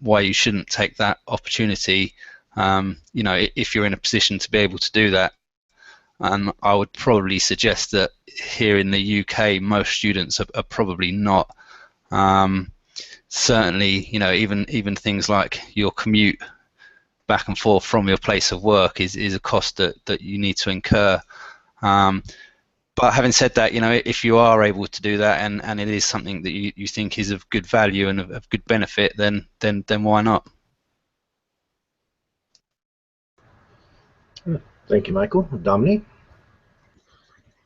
why you shouldn't take that opportunity, if you're in a position to be able to do that. And I would probably suggest that here in the UK, most students are probably not. Certainly, even things like your commute back and forth from your place of work is a cost that you need to incur. But having said that, if you are able to do that and it is something that you think is of good value and of good benefit, then why not? Thank you, Michael. Dominic?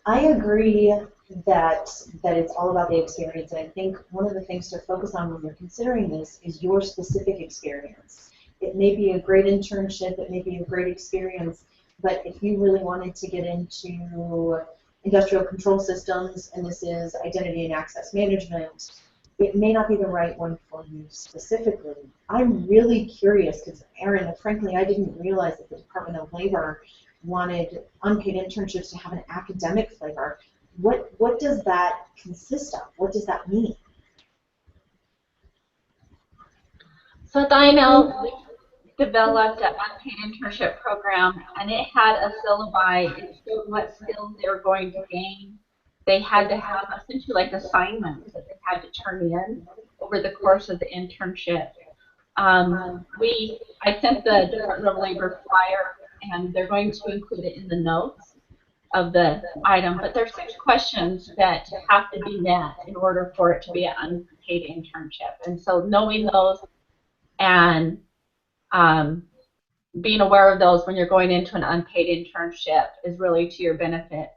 I agree that it's all about the experience, and I think one of the things to focus on when you're considering this is your specific experience. It may be a great internship, it may be a great experience, but if you really wanted to get into industrial control systems, and this is identity and access management, it may not be the right one for you specifically. I'm really curious, because Erin, frankly, I didn't realize that the Department of Labor wanted unpaid internships to have an academic flavor. What does that consist of? What does that mean? So at INL, we developed an unpaid internship program, and it had a syllabi. It showed what skills they were going to gain. They had to have essentially like assignments that they had to turn in over the course of the internship. I sent the Department of Labor flyer, and they're going to include it in the notes of the item, but there's 6 questions that have to be met in order for it to be an unpaid internship. And so knowing those and being aware of those when you're going into an unpaid internship is really to your benefit.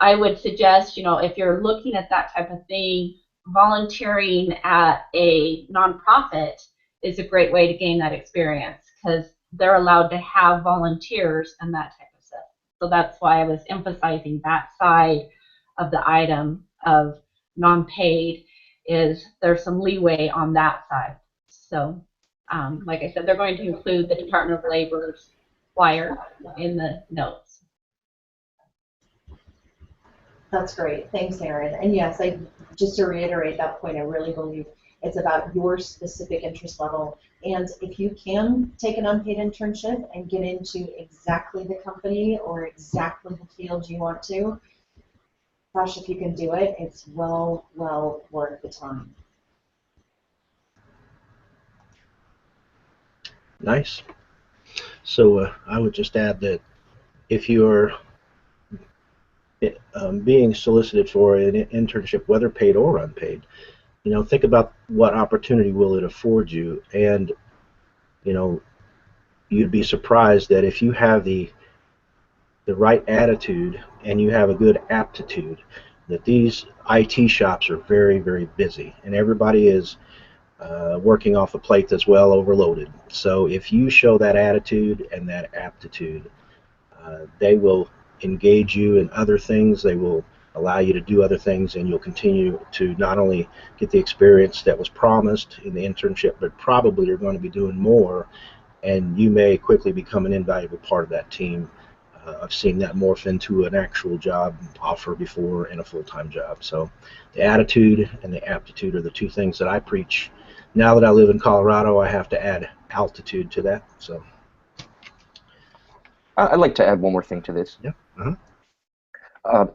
I would suggest, if you're looking at that type of thing, volunteering at a nonprofit is a great way to gain that experience, because they're allowed to have volunteers and that type of stuff. So that's why I was emphasizing that side of the item of non-paid, is there's some leeway on that side. So like I said, they're going to include the Department of Labor's flyer in the notes. That's great. Thanks, Erin. And yes, just to reiterate that point, I really believe it's about your specific interest level. And if you can take an unpaid internship and get into exactly the company or exactly the field you want to, gosh, if you can do it, it's well worth the time. Nice. So I would just add that if you're being solicited for an internship, whether paid or unpaid, think about what opportunity will it afford you, and you'd be surprised that if you have the right attitude and you have a good aptitude, that these IT shops are very, very busy, and everybody is working off a plate that's well overloaded. So if you show that attitude and that aptitude, they will engage you in other things. They will allow you to do other things, and you'll continue to not only get the experience that was promised in the internship, but probably you're going to be doing more, and you may quickly become an invaluable part of that team. I've seen that morph into an actual job offer before and a full-time job. So the attitude and the aptitude are the 2 things that I preach. Now that I live in Colorado, I have to add altitude to that. So I'd like to add one more thing to this. yeah.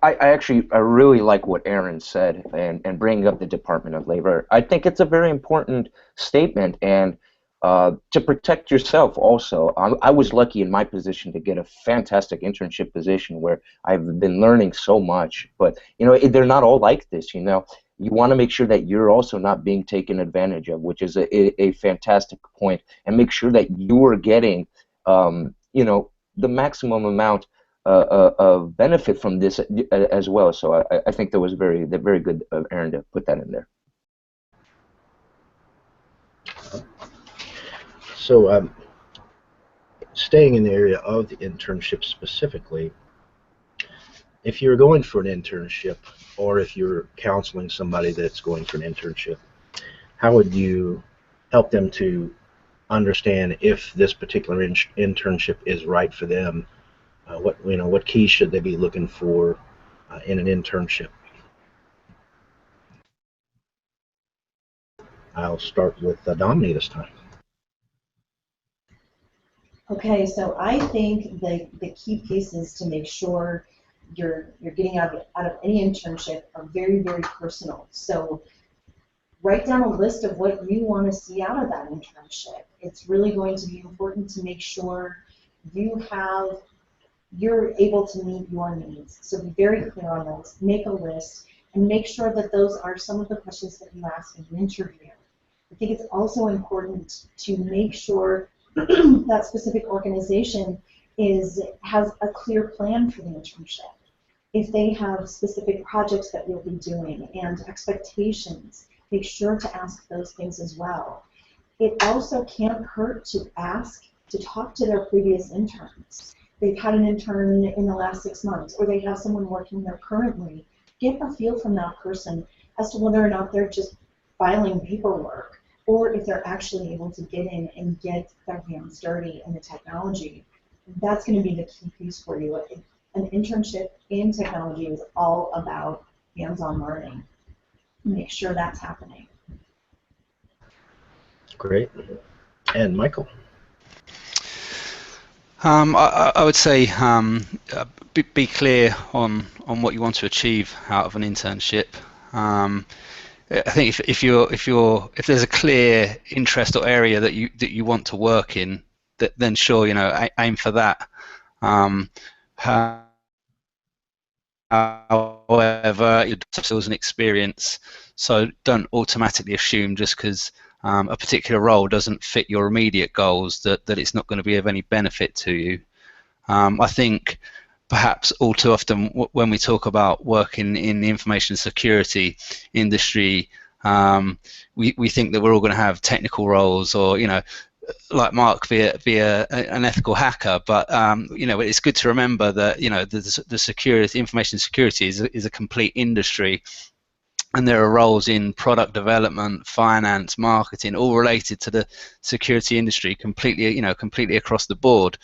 I really like what Erin said and bringing up the Department of Labor. I think it's a very important statement, and to protect yourself also. I was lucky in my position to get a fantastic internship position where I've been learning so much, but you know, they're not all like this. You know, you want to make sure that you're also not being taken advantage of, which is a fantastic point, and make sure that you are getting you know, the maximum amount of benefit from this as well. So I think that was very good of Erin to put that in there. So staying in the area of the internship specifically, if you're going for an internship or if you're counseling somebody that's going for an internship, how would you help them to understand if this particular internship is right for them? What keys should they be looking for in an internship? I'll start with Dominic this time. Okay, so I think the key pieces to make sure you're getting out of any internship are very, very personal. So write down a list of what you want to see out of that internship. It's really going to be important to make sure you're able to meet your needs. So be very clear on those. Make a list and make sure that those are some of the questions that you ask in an interview. I think it's also important to make sure that specific organization has a clear plan for the internship. If they have specific projects that you'll be doing and expectations, make sure to ask those things as well. It also can't hurt to talk to their previous interns. They've had an intern in the last 6 months, or they have someone working there currently. Get a feel from that person as to whether or not they're just filing paperwork, or if they're actually able to get in and get their hands dirty in the technology. That's going to be the key piece for you. An internship in technology is all about hands-on learning. Make sure that's happening. Great. And Michael? I would say be clear on what you want to achieve out of an internship. I think if there's a clear interest or area that you want to work in, then sure, you know, aim for that. However, your skills and experience, so don't automatically assume just because a particular role doesn't fit your immediate goals that it's not going to be of any benefit to you. I think perhaps all too often when we talk about working in the information security industry, we think that we're all going to have technical roles, or, you know, like Mark, be an ethical hacker. But you know, it's good to remember that, you know, the security, information security is a complete industry, and there are roles in product development, finance, marketing, all related to the security industry, completely across the board.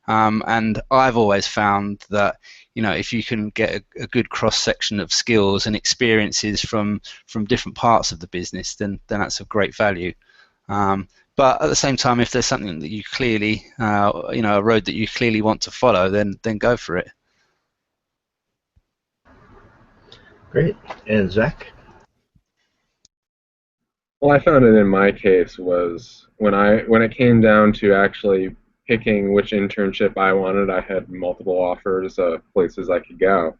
And I've always found that, you know, if you can get a good cross section of skills and experiences from different parts of the business, then that's of great value. But at the same time, if there's something that you clearly, you know, a road that you clearly want to follow, then go for it. Great. And Zach? Well, I found it in my case was when it came down to actually picking which internship I wanted, I had multiple offers of places I could go.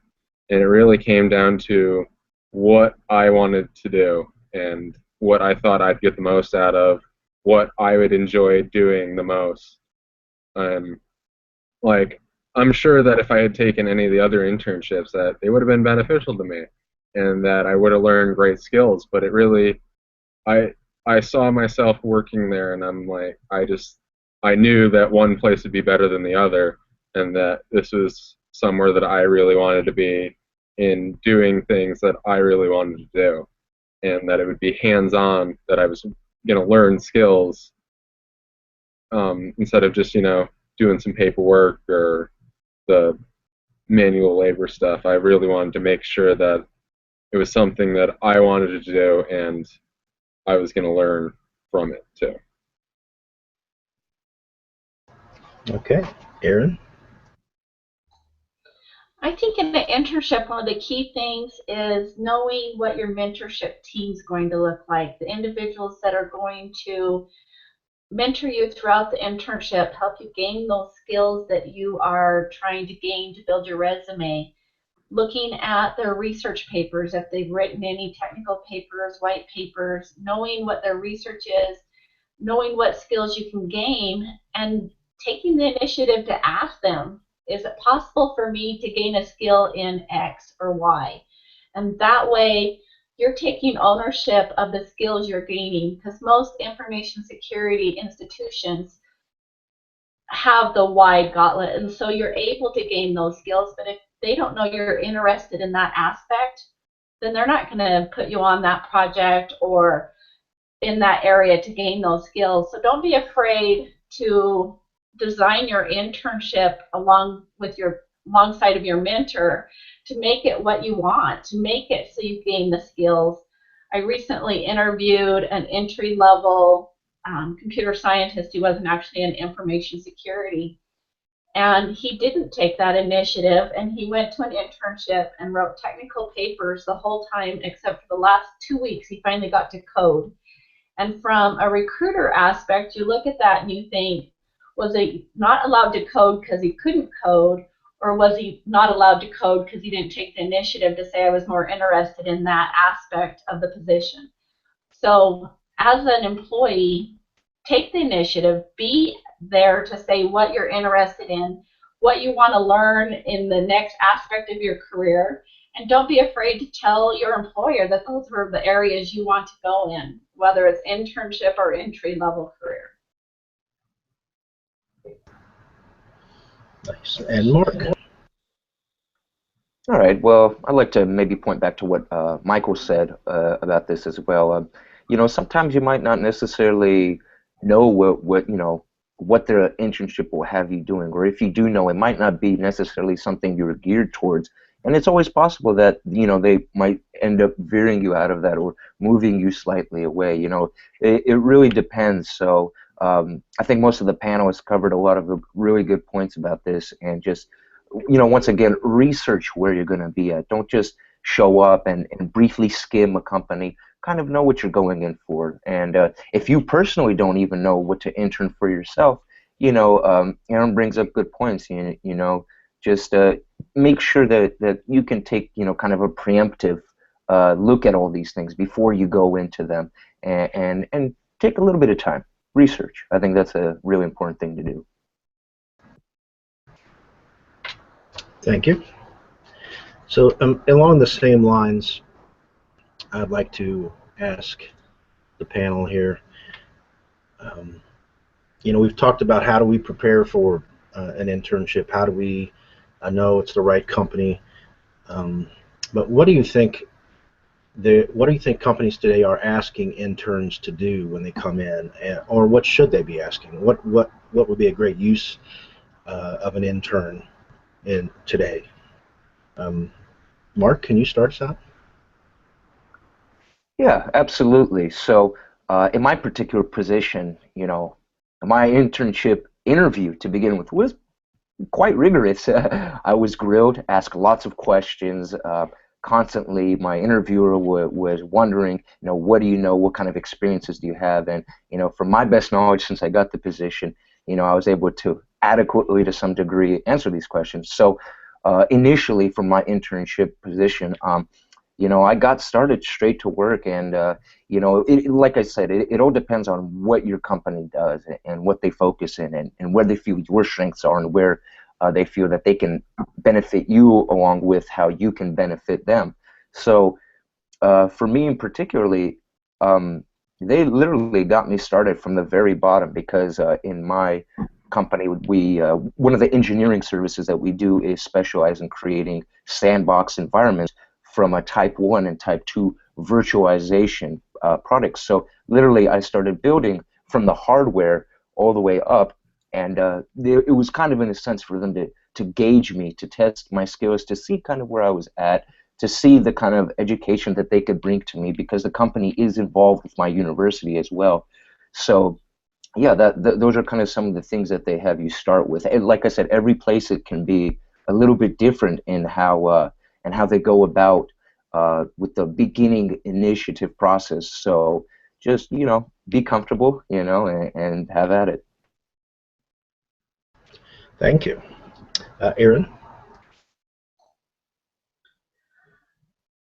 And it really came down to what I wanted to do and what I thought I'd get the most out of, what I would enjoy doing the most. Like, I'm sure that if I had taken any of the other internships, that they would have been beneficial to me and that I would have learned great skills. But it really, I saw myself working there, and I'm like, I knew that one place would be better than the other, and that this was somewhere that I really wanted to be in, doing things that I really wanted to do, and that it would be hands-on, that I was going to learn skills instead of just, you know, doing some paperwork or the manual labor stuff. I really wanted to make sure that it was something that I wanted to do, and I was going to learn from it too. Okay, Erin. I think in the internship, one of the key things is knowing what your mentorship team is going to look like. The individuals that are going to mentor you throughout the internship, help you gain those skills that you are trying to gain to build your resume. Looking at their research papers, if they've written any technical papers, white papers, knowing what their research is, knowing what skills you can gain, and taking the initiative to ask them, is it possible for me to gain a skill in X or Y? And that way, you're taking ownership of the skills you're gaining, because most information security institutions have the wide gauntlet, and so you're able to gain those skills. But if they don't know you're interested in that aspect, then they're not going to put you on that project or in that area to gain those skills. So don't be afraid to design your internship alongside of your mentor to make it what you want, to make it so you gain the skills. I recently interviewed an entry-level computer scientist who wasn't actually in information security, and he didn't take that initiative, and he went to an internship and wrote technical papers the whole time except for the last 2 weeks. He finally got to code. And from a recruiter aspect, you look at that and you think, was he not allowed to code because he couldn't code, or was he not allowed to code because he didn't take the initiative to say I was more interested in that aspect of the position? So as an employee, take the initiative, be there to say what you're interested in, what you want to learn in the next aspect of your career, and don't be afraid to tell your employer that those are the areas you want to go in, whether it's internship or entry-level career. Nice. And Mark. All right. Well, I'd like to maybe point back to what Michael said about this as well. You know, sometimes you might not necessarily know what their internship will have you doing, or if you do know, it might not be necessarily something you're geared towards. And it's always possible that they might end up veering you out of that or moving you slightly away. It really depends. So I think most of the panelists covered a lot of the really good points about this, and just once again, research where you're going to be at. Don't just show up and briefly skim a company. Kind of know what you're going in for. And if you personally don't even know what to intern for yourself, Erin brings up good points. Just make sure that you can take, kind of a preemptive look at all these things before you go into them, and take a little bit of time. Research. I think that's a really important thing to do. Thank you. So along the same lines, I'd like to ask the panel here, we've talked about how do we prepare for an internship, how do we know it's the right company, but what do you think companies today are asking interns to do when they come in, or what should they be asking? What would be a great use of an intern in today? Mark, can you start us out? Yeah, absolutely. So in my particular position, my internship interview to begin with was quite rigorous. I was grilled, asked lots of questions. Constantly, my interviewer was wondering, what do you know? What kind of experiences do you have? And, from my best knowledge, since I got the position, I was able to adequately, to some degree, answer these questions. So initially, from my internship position, I got started straight to work, and like I said, it all depends on what your company does and what they focus in, and where they feel your strengths are, and where they feel that they can benefit you along with how you can benefit them. So for me in particularly, they literally got me started from the very bottom, because in my company, one of the engineering services that we do is specialize in creating sandbox environments from a type 1 and type 2 virtualization products. So literally I started building from the hardware all the way up, and it was kind of in a sense for them to gauge me, to test my skills, to see kind of where I was at, to see the kind of education that they could bring to me, because the company is involved with my university as well. So yeah, those are kind of some of the things that they have you start with. And like I said, every place it can be a little bit different in how they go about with the beginning initiative process. So just be comfortable, and have at it. Thank you. Erin?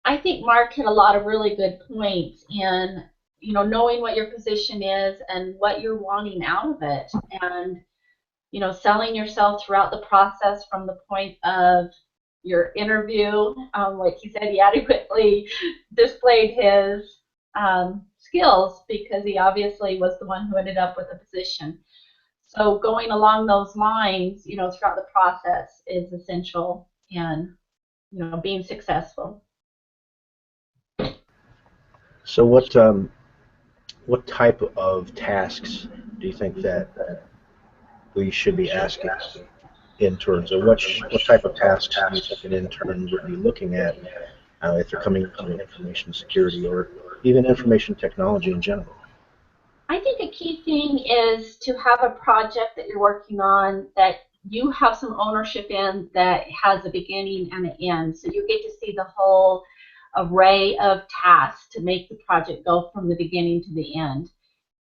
I think Mark had a lot of really good points in, knowing what your position is and what you're wanting out of it, and selling yourself throughout the process from the point of your interview. Like he said, he adequately displayed his skills because he obviously was the one who ended up with the position. So going along those lines, throughout the process is essential in, being successful. So what type of tasks do you think that we should be asking interns, or what type of tasks do you think an intern would be looking at if they're coming into information security or even information technology in general? I think a key thing is to have a project that you're working on that you have some ownership in, that has a beginning and an end. So you get to see the whole array of tasks to make the project go from the beginning to the end.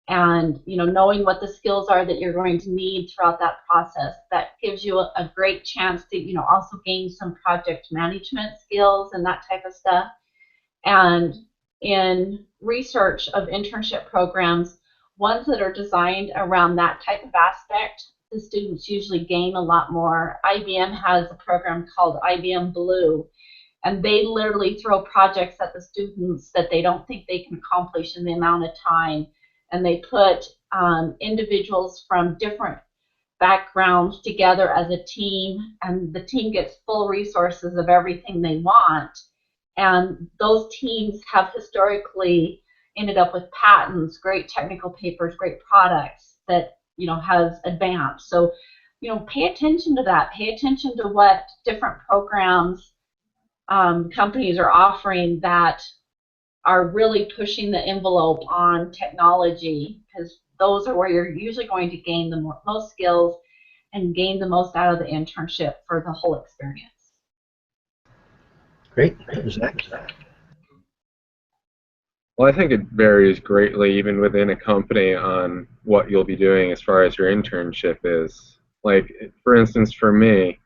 And knowing what the skills are that you're going to need throughout that process, that gives you a great chance to also gain some project management skills and that type of stuff. And in research of internship programs, ones that are designed around that type of aspect, the students usually gain a lot more. IBM has a program called IBM Blue, and they literally throw projects at the students that they don't think they can accomplish in the amount of time. And they put individuals from different backgrounds together as a team, and the team gets full resources of everything they want. And those teams have historically ended up with patents, great technical papers, great products that has advanced. So pay attention to that. Pay attention to what different programs companies are offering that are really pushing the envelope on technology, because those are where you're usually going to gain the most skills and gain the most out of the internship for the whole experience. Great. Zach? Well, I think it varies greatly even within a company on what you'll be doing as far as your internship is. Like, for instance, for me,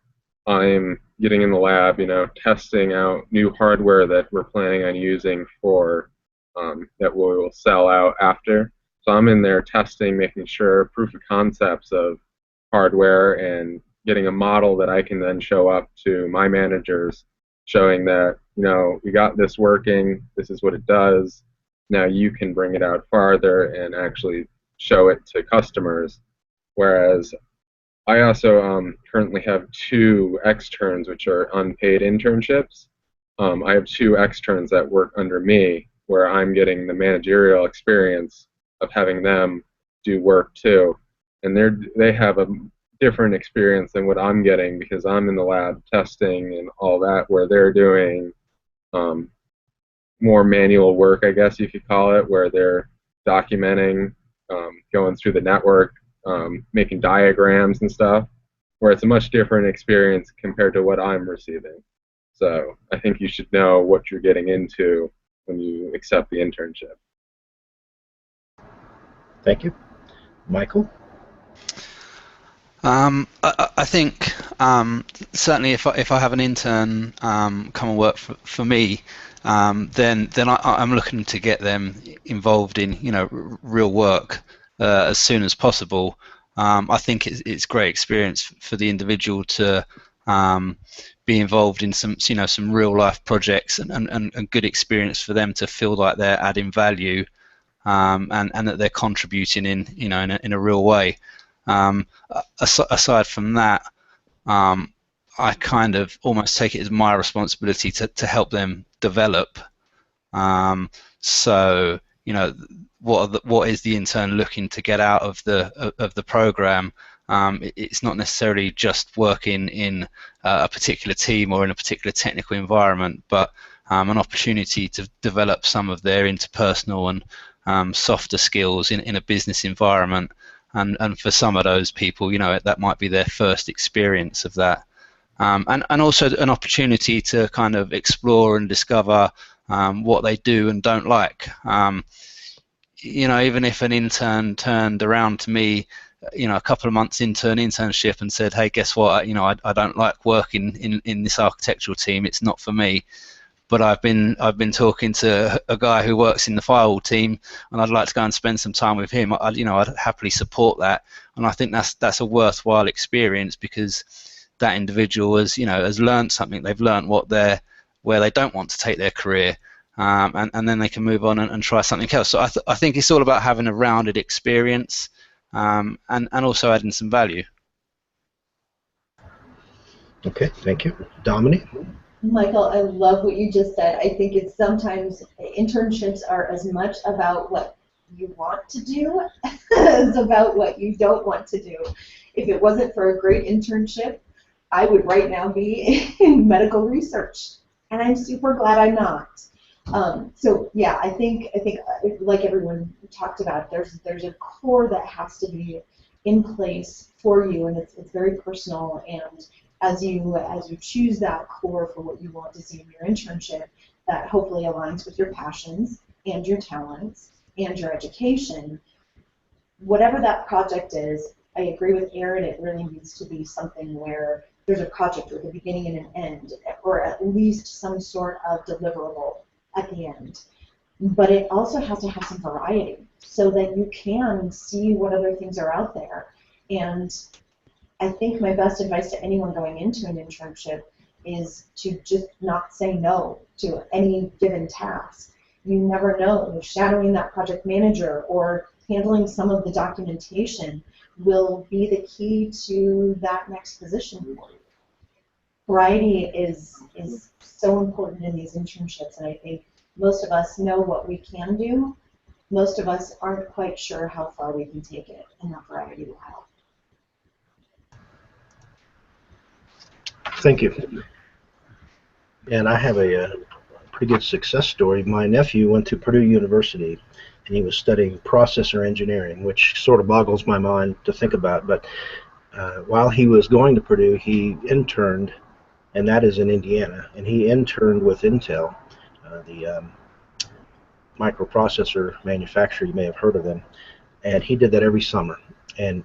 I'm getting in the lab, testing out new hardware that we're planning on using for that we will sell out after. So I'm in there testing, making sure proof of concepts of hardware and getting a model that I can then show up to my managers, showing that, we got this working, this is what it does. Now you can bring it out farther and actually show it to customers. Whereas I also currently have 2 externs, which are unpaid internships. I have 2 externs that work under me, where I'm getting the managerial experience of having them do work too. And they have a different experience than what I'm getting, because I'm in the lab testing and all that, where they're doing more manual work, I guess you could call it, where they're documenting, going through the network, making diagrams and stuff, where it's a much different experience compared to what I'm receiving. So I think you should know what you're getting into when you accept the internship. Thank you. Michael? I think certainly if I have an intern come and work for me, then I'm looking to get them involved in real work as soon as possible. I think it's great experience for the individual to be involved in some real life projects, and good experience for them to feel like they're adding value, and that they're contributing in a real way. Aside from that, I kind of almost take it as my responsibility to help them develop. So what is the intern looking to get out of the program? It's not necessarily just working in a particular team or in a particular technical environment, but an opportunity to develop some of their interpersonal and softer skills in a business environment. and for some of those people, you know, that might be their first experience of that. And also an opportunity to kind of explore and discover what they do and don't like. You know, even if an intern turned around to me, you know, a couple of months into an internship and said, hey, guess what, you know, I don't like working in this architectural team, it's not for me. But I've been talking to a guy who works in the firewall team, and I'd like to go and spend some time with him. I'd happily support that, and I think that's a worthwhile experience, because that individual has learned something. They've learned where they don't want to take their career, and then they can move on and try something else. So I think it's all about having a rounded experience, and also adding some value. Okay, thank you. Dominic? Michael, I love what you just said. I think it's sometimes internships are as much about what you want to do as about what you don't want to do. If it wasn't for a great internship, I would right now be in medical research, and I'm super glad I'm not. So yeah, I think like everyone talked about, there's a core that has to be in place for you, and it's very personal. And as you choose that core for what you want to see in your internship, that hopefully aligns with your passions and your talents and your education, whatever that project is, I agree with Erin, it really needs to be something where there's a project with a beginning and an end, or at least some sort of deliverable at the end. But it also has to have some variety so that you can see what other things are out there. And I think my best advice to anyone going into an internship is to just not say no to any given task. You never know. Shadowing that project manager or handling some of the documentation will be the key to that next position for you. Variety is so important in these internships, and I think most of us know what we can do. Most of us aren't quite sure how far we can take it, and that variety will help. Thank you. And I have a pretty good success story. My nephew went to Purdue University, and he was studying processor engineering, which sort of boggles my mind to think about. But while he was going to Purdue, he interned, and that is in Indiana, and he interned with Intel, the microprocessor manufacturer. You may have heard of them. And he did that every summer. And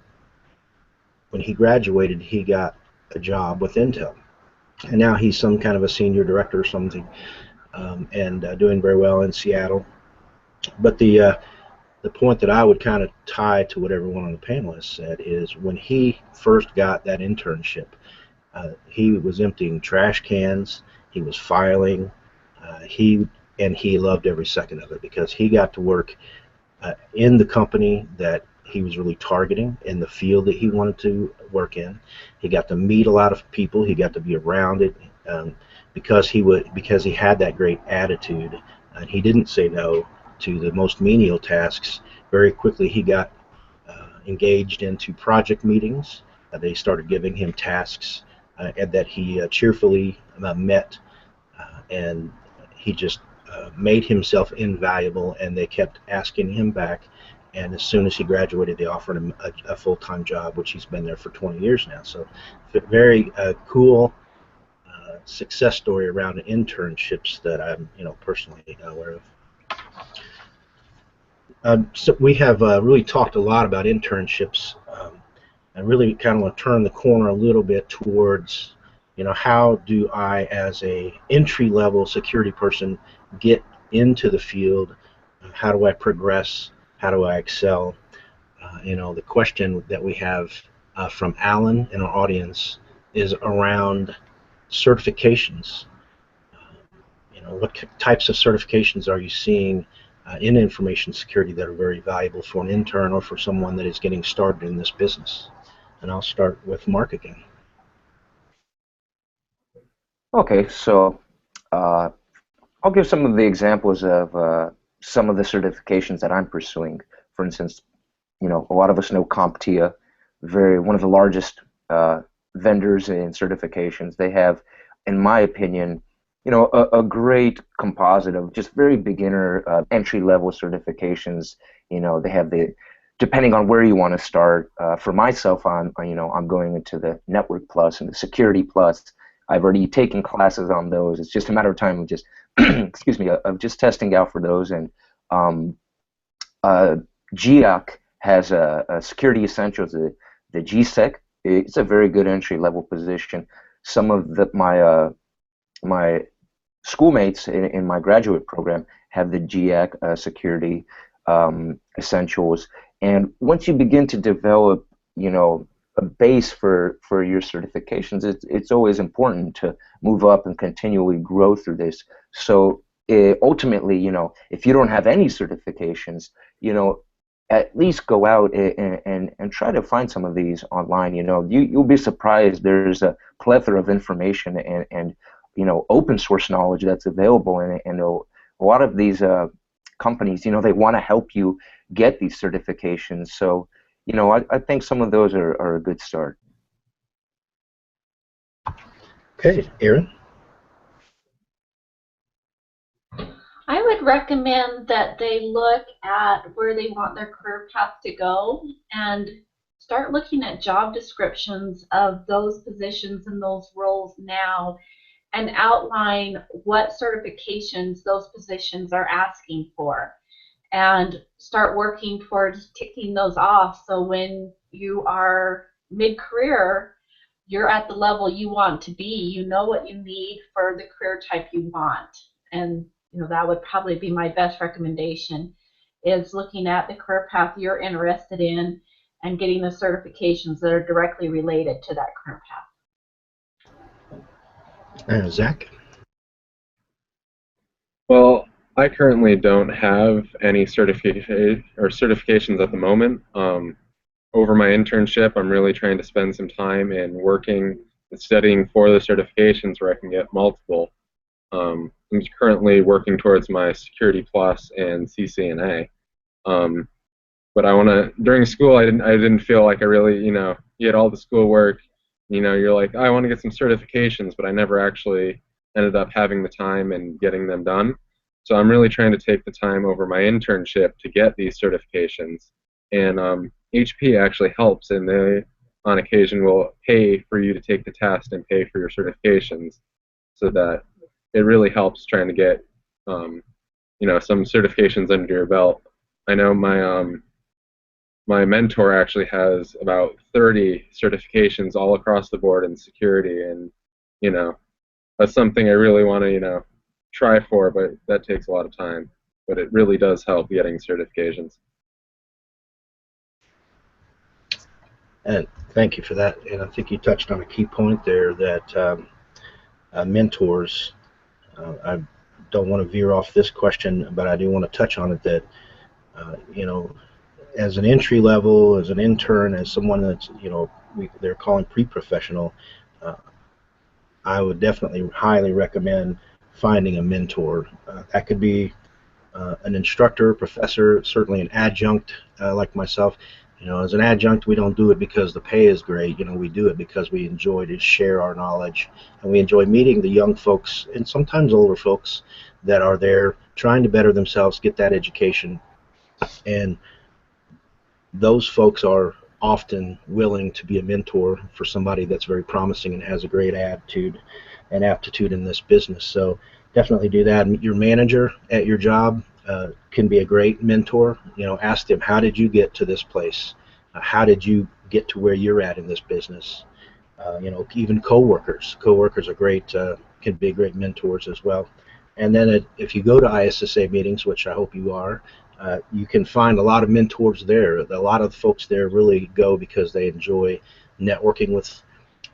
when he graduated, he got a job with Intel. And now he's some kind of a senior director or something, and doing very well in Seattle. But the point that I would kind of tie to what everyone on the panel has said is when he first got that internship, he was emptying trash cans, he was filing, he loved every second of it, because he got to work in the company that he was really targeting, in the field that he wanted to work in. He got to meet a lot of people. He got to be around it, because he had that great attitude, and he didn't say no to the most menial tasks. Very quickly, he got engaged into project meetings. They started giving him tasks and that he cheerfully met, and he just made himself invaluable, and they kept asking him back. And as soon as he graduated, they offered him a full-time job, which he's been there for 20 years now. So, very cool success story around internships that I'm, personally aware of. So we have really talked a lot about internships. I really kind of want to turn the corner a little bit towards, how do I, as a entry-level security person, get into the field? How do I progress? How do I excel? The question that we have from Alan in our audience is around certifications. What types of certifications are you seeing in information security that are very valuable for an intern or for someone that is getting started in this business? And I'll start with Mark again. Okay, so I'll give some of the examples of some of the certifications that I'm pursuing. For instance, a lot of us know CompTIA, one of the largest vendors in certifications. They have, in my opinion, a great composite of just very beginner entry-level certifications. They have the depending on where you want to start. For myself, I'm going into the Network Plus and the Security Plus. I've already taken classes on those. It's just a matter of time of just excuse me, of just testing out for those. And GIAC has a Security Essentials, the GSEC. It's a very good entry level position. Some of my schoolmates in my graduate program have the GIAC Security Essentials. And once you begin to develop, a base for your certifications, it's always important to move up and continually grow through this. So ultimately, if you don't have any certifications, at least go out and try to find some of these online. You'll be surprised. There's a plethora of information and open source knowledge that's available, and a lot of these companies, they want to help you get these certifications. So, I think some of those are a good start. Okay, Erin? I would recommend that they look at where they want their career path to go and start looking at job descriptions of those positions and those roles now, and outline what certifications those positions are asking for, and start working towards ticking those off, so when you are mid-career, you're at the level you want to be. You know what you need for the career type you want. And that would probably be my best recommendation, is looking at the career path you're interested in and getting the certifications that are directly related to that career path. Zach? Well, I currently don't have any certifications at the moment. Over my internship, I'm really trying to spend some time in working and studying for the certifications where I can get multiple. I'm currently working towards my Security Plus and CCNA. But during school, I didn't feel like I really, you had all the schoolwork, you're like, I want to get some certifications, but I never actually ended up having the time and getting them done. So I'm really trying to take the time over my internship to get these certifications. And HP actually helps, and they, on occasion, will pay for you to take the test and pay for your certifications, so that it really helps trying to get, some certifications under your belt. I know my mentor actually has about 30 certifications all across the board in security, and that's something I really want to try for, but that takes a lot of time. But it really does help getting certifications. And thank you for that. And I think you touched on a key point there, that mentors. I don't want to veer off this question, but I do want to touch on it, that as an entry level, as an intern, as someone that's they're calling pre-professional, I would definitely highly recommend finding a mentor. That could be an instructor, professor, certainly an adjunct like myself. As an adjunct, we don't do it because the pay is great. We do it because we enjoy to share our knowledge, and we enjoy meeting the young folks and sometimes older folks that are there trying to better themselves, get that education. And those folks are often willing to be a mentor for somebody that's very promising and has a great attitude and aptitude in this business. So definitely do that. Your manager at your job can be a great mentor. Ask them, how did you get to this place? How did you get to where you're at in this business? Even coworkers are great, can be great mentors as well. And then if you go to ISSA meetings, which I hope you are, you can find a lot of mentors there. A lot of folks there really go because they enjoy networking with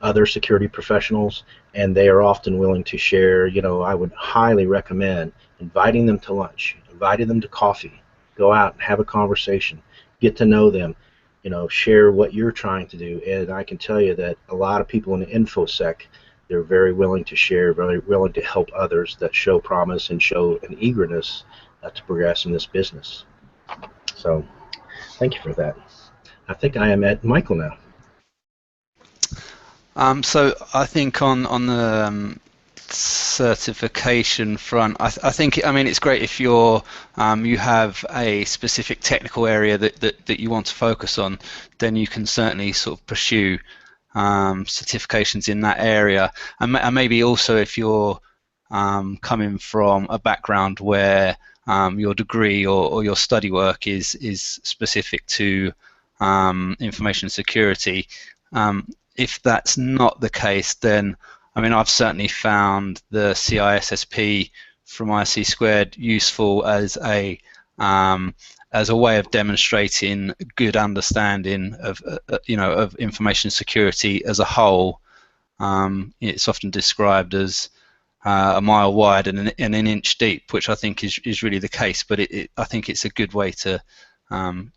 other security professionals, and they are often willing to share. I would highly recommend inviting them to lunch, inviting them to coffee, go out and have a conversation, get to know them, share what you're trying to do. And I can tell you that a lot of people in the InfoSec, they're very willing to share, very willing to help others that show promise and show an eagerness to progress in this business. So thank you for that. I think I am at Michael now. So I think on the certification front, I think, I mean, it's great if you have a specific technical area that you want to focus on, then you can certainly sort of pursue certifications in that area, and maybe also if you're coming from a background where your degree or your study work is specific to information security. If that's not the case, then I mean, I've certainly found the CISSP from IC Squared useful as a way of demonstrating good understanding of of information security as a whole. It's often described as a mile wide and an inch deep, which I think is really the case. But I think it's a good way to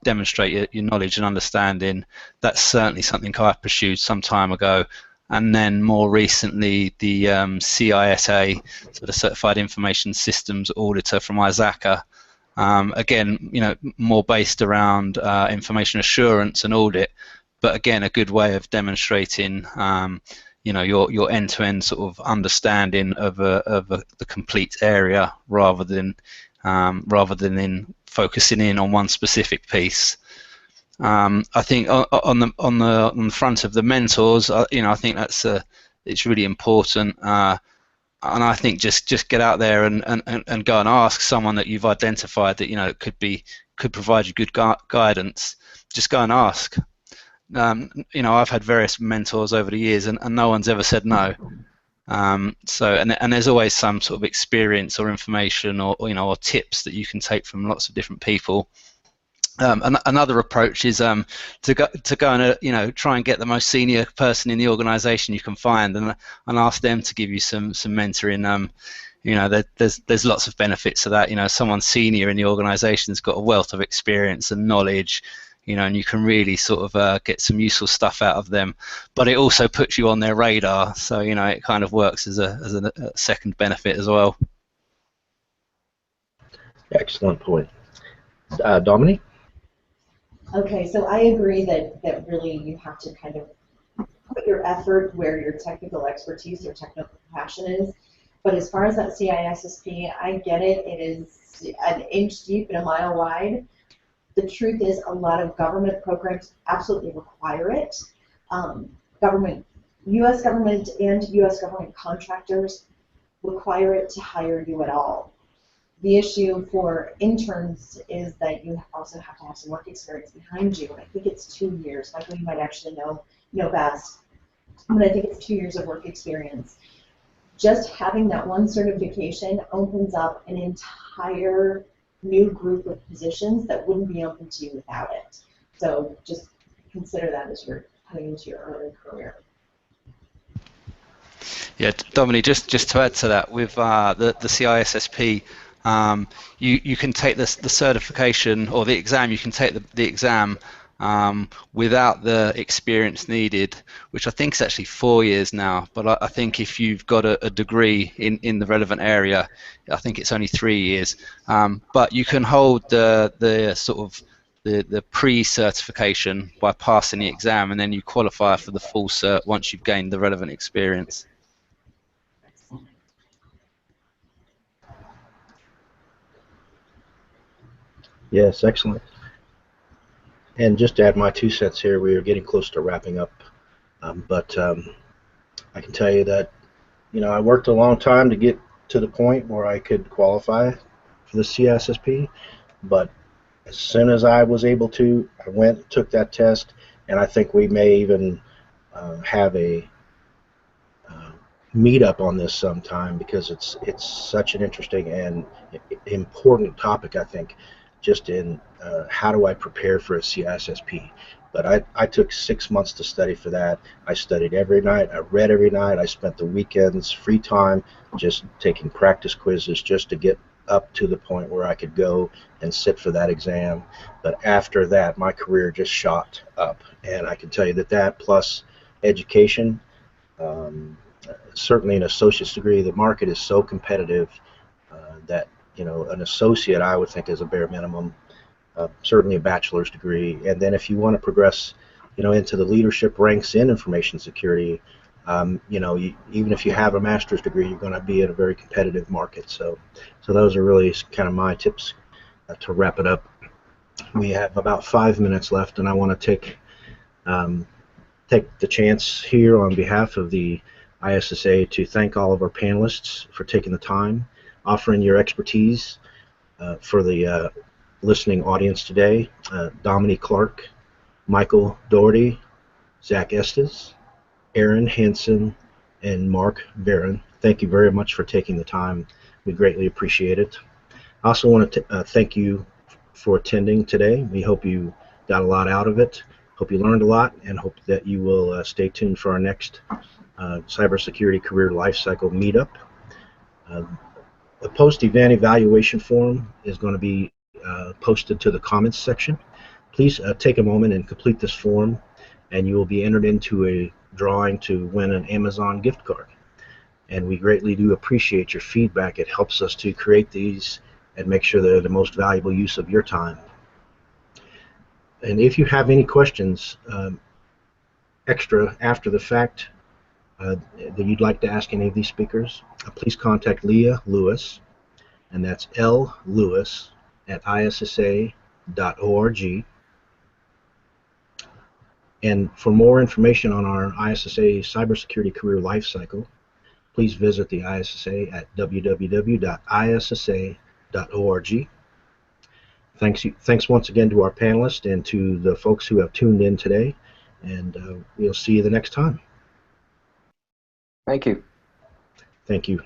demonstrate your knowledge and understanding. That's certainly something I pursued some time ago. And then more recently, the CISA, so the Certified Information Systems Auditor from ISACA, again, more based around information assurance and audit, but again, a good way of demonstrating, your end-to-end sort of understanding of the complete area, rather than in focusing in on one specific piece. I think on the front of the mentors, I think it's really important, and I think just get out there and go and ask someone that you've identified that could provide you good guidance. Just go and ask. I've had various mentors over the years, and no one's ever said no. And there's always some sort of experience or information or tips that you can take from lots of different people. Another approach is to go and try and get the most senior person in the organisation you can find, and ask them to give you some mentoring. There's lots of benefits to that. Someone senior in the organisation's got a wealth of experience and knowledge, and you can really sort of get some useful stuff out of them. But it also puts you on their radar, so it kind of works as a second benefit as well. Excellent point, Dominic. Okay, so I agree that really you have to kind of put your effort where your technical expertise or technical passion is. But as far as that CISSP, I get it. It is an inch deep and a mile wide. The truth is, a lot of government programs absolutely require it. U.S. government and U.S. government contractors require it to hire you at all. The issue for interns is that you also have to have some work experience behind you. I think it's 2 years. Michael, you might actually know best. But I think it's 2 years of work experience. Just having that one certification opens up an entire new group of positions that wouldn't be open to you without it. So just consider that as you're coming into your early career. Yeah, Dominic, just to add to that, with the CISSP, you can take the certification or the exam. You can take the exam without the experience needed, which I think is actually 4 years now. But I think if you've got a degree in the relevant area, I think it's only 3 years. But you can hold the sort of the pre-certification by passing the exam, and then you qualify for the full cert once you've gained the relevant experience. Yes, excellent. And just to add my 2 cents here, we are getting close to wrapping up, but I can tell you that I worked a long time to get to the point where I could qualify for the CISSP, but as soon as I was able to, I went and took that test, and I think we may even have a meetup on this sometime, because it's such an interesting and important topic, I think, just in how do I prepare for a CISSP. But I took 6 months to study for that. I studied every night. I read every night. I spent the weekends, free time, just taking practice quizzes just to get up to the point where I could go and sit for that exam. But after that, my career just shot up. And I can tell you that plus education, certainly an associate's degree, the market is so competitive that an associate, I would think, is a bare minimum. Certainly a bachelor's degree, and then if you want to progress, into the leadership ranks in information security, Even if you have a master's degree, you're going to be in a very competitive market. So those are really kind of my tips to wrap it up. We have about 5 minutes left, and I want to take the chance here on behalf of the ISSA to thank all of our panelists for taking the time, offering your expertise for the listening audience today. Dominic Clark, Michael Doherty, Zach Estes, Erin Hampson, and Mark Veron. Thank you very much for taking the time. We greatly appreciate it. I also want to thank you for attending today. We hope you got a lot out of it. Hope you learned a lot, and hope that you will stay tuned for our next Cybersecurity Career Lifecycle meetup. The post-event evaluation form is going to be posted to the comments section. Please take a moment and complete this form, and you will be entered into a drawing to win an Amazon gift card. And we greatly do appreciate your feedback. It helps us to create these and make sure they're the most valuable use of your time. And if you have any questions extra after the fact that you'd like to ask any of these speakers, please contact Leah Lewis, and that's lewis@issa.org. And for more information on our ISSA Cybersecurity Career Lifecycle, please visit the ISSA at www.issa.org. Thanks once again to our panelists and to the folks who have tuned in today, and we'll see you the next time. Thank you. Thank you.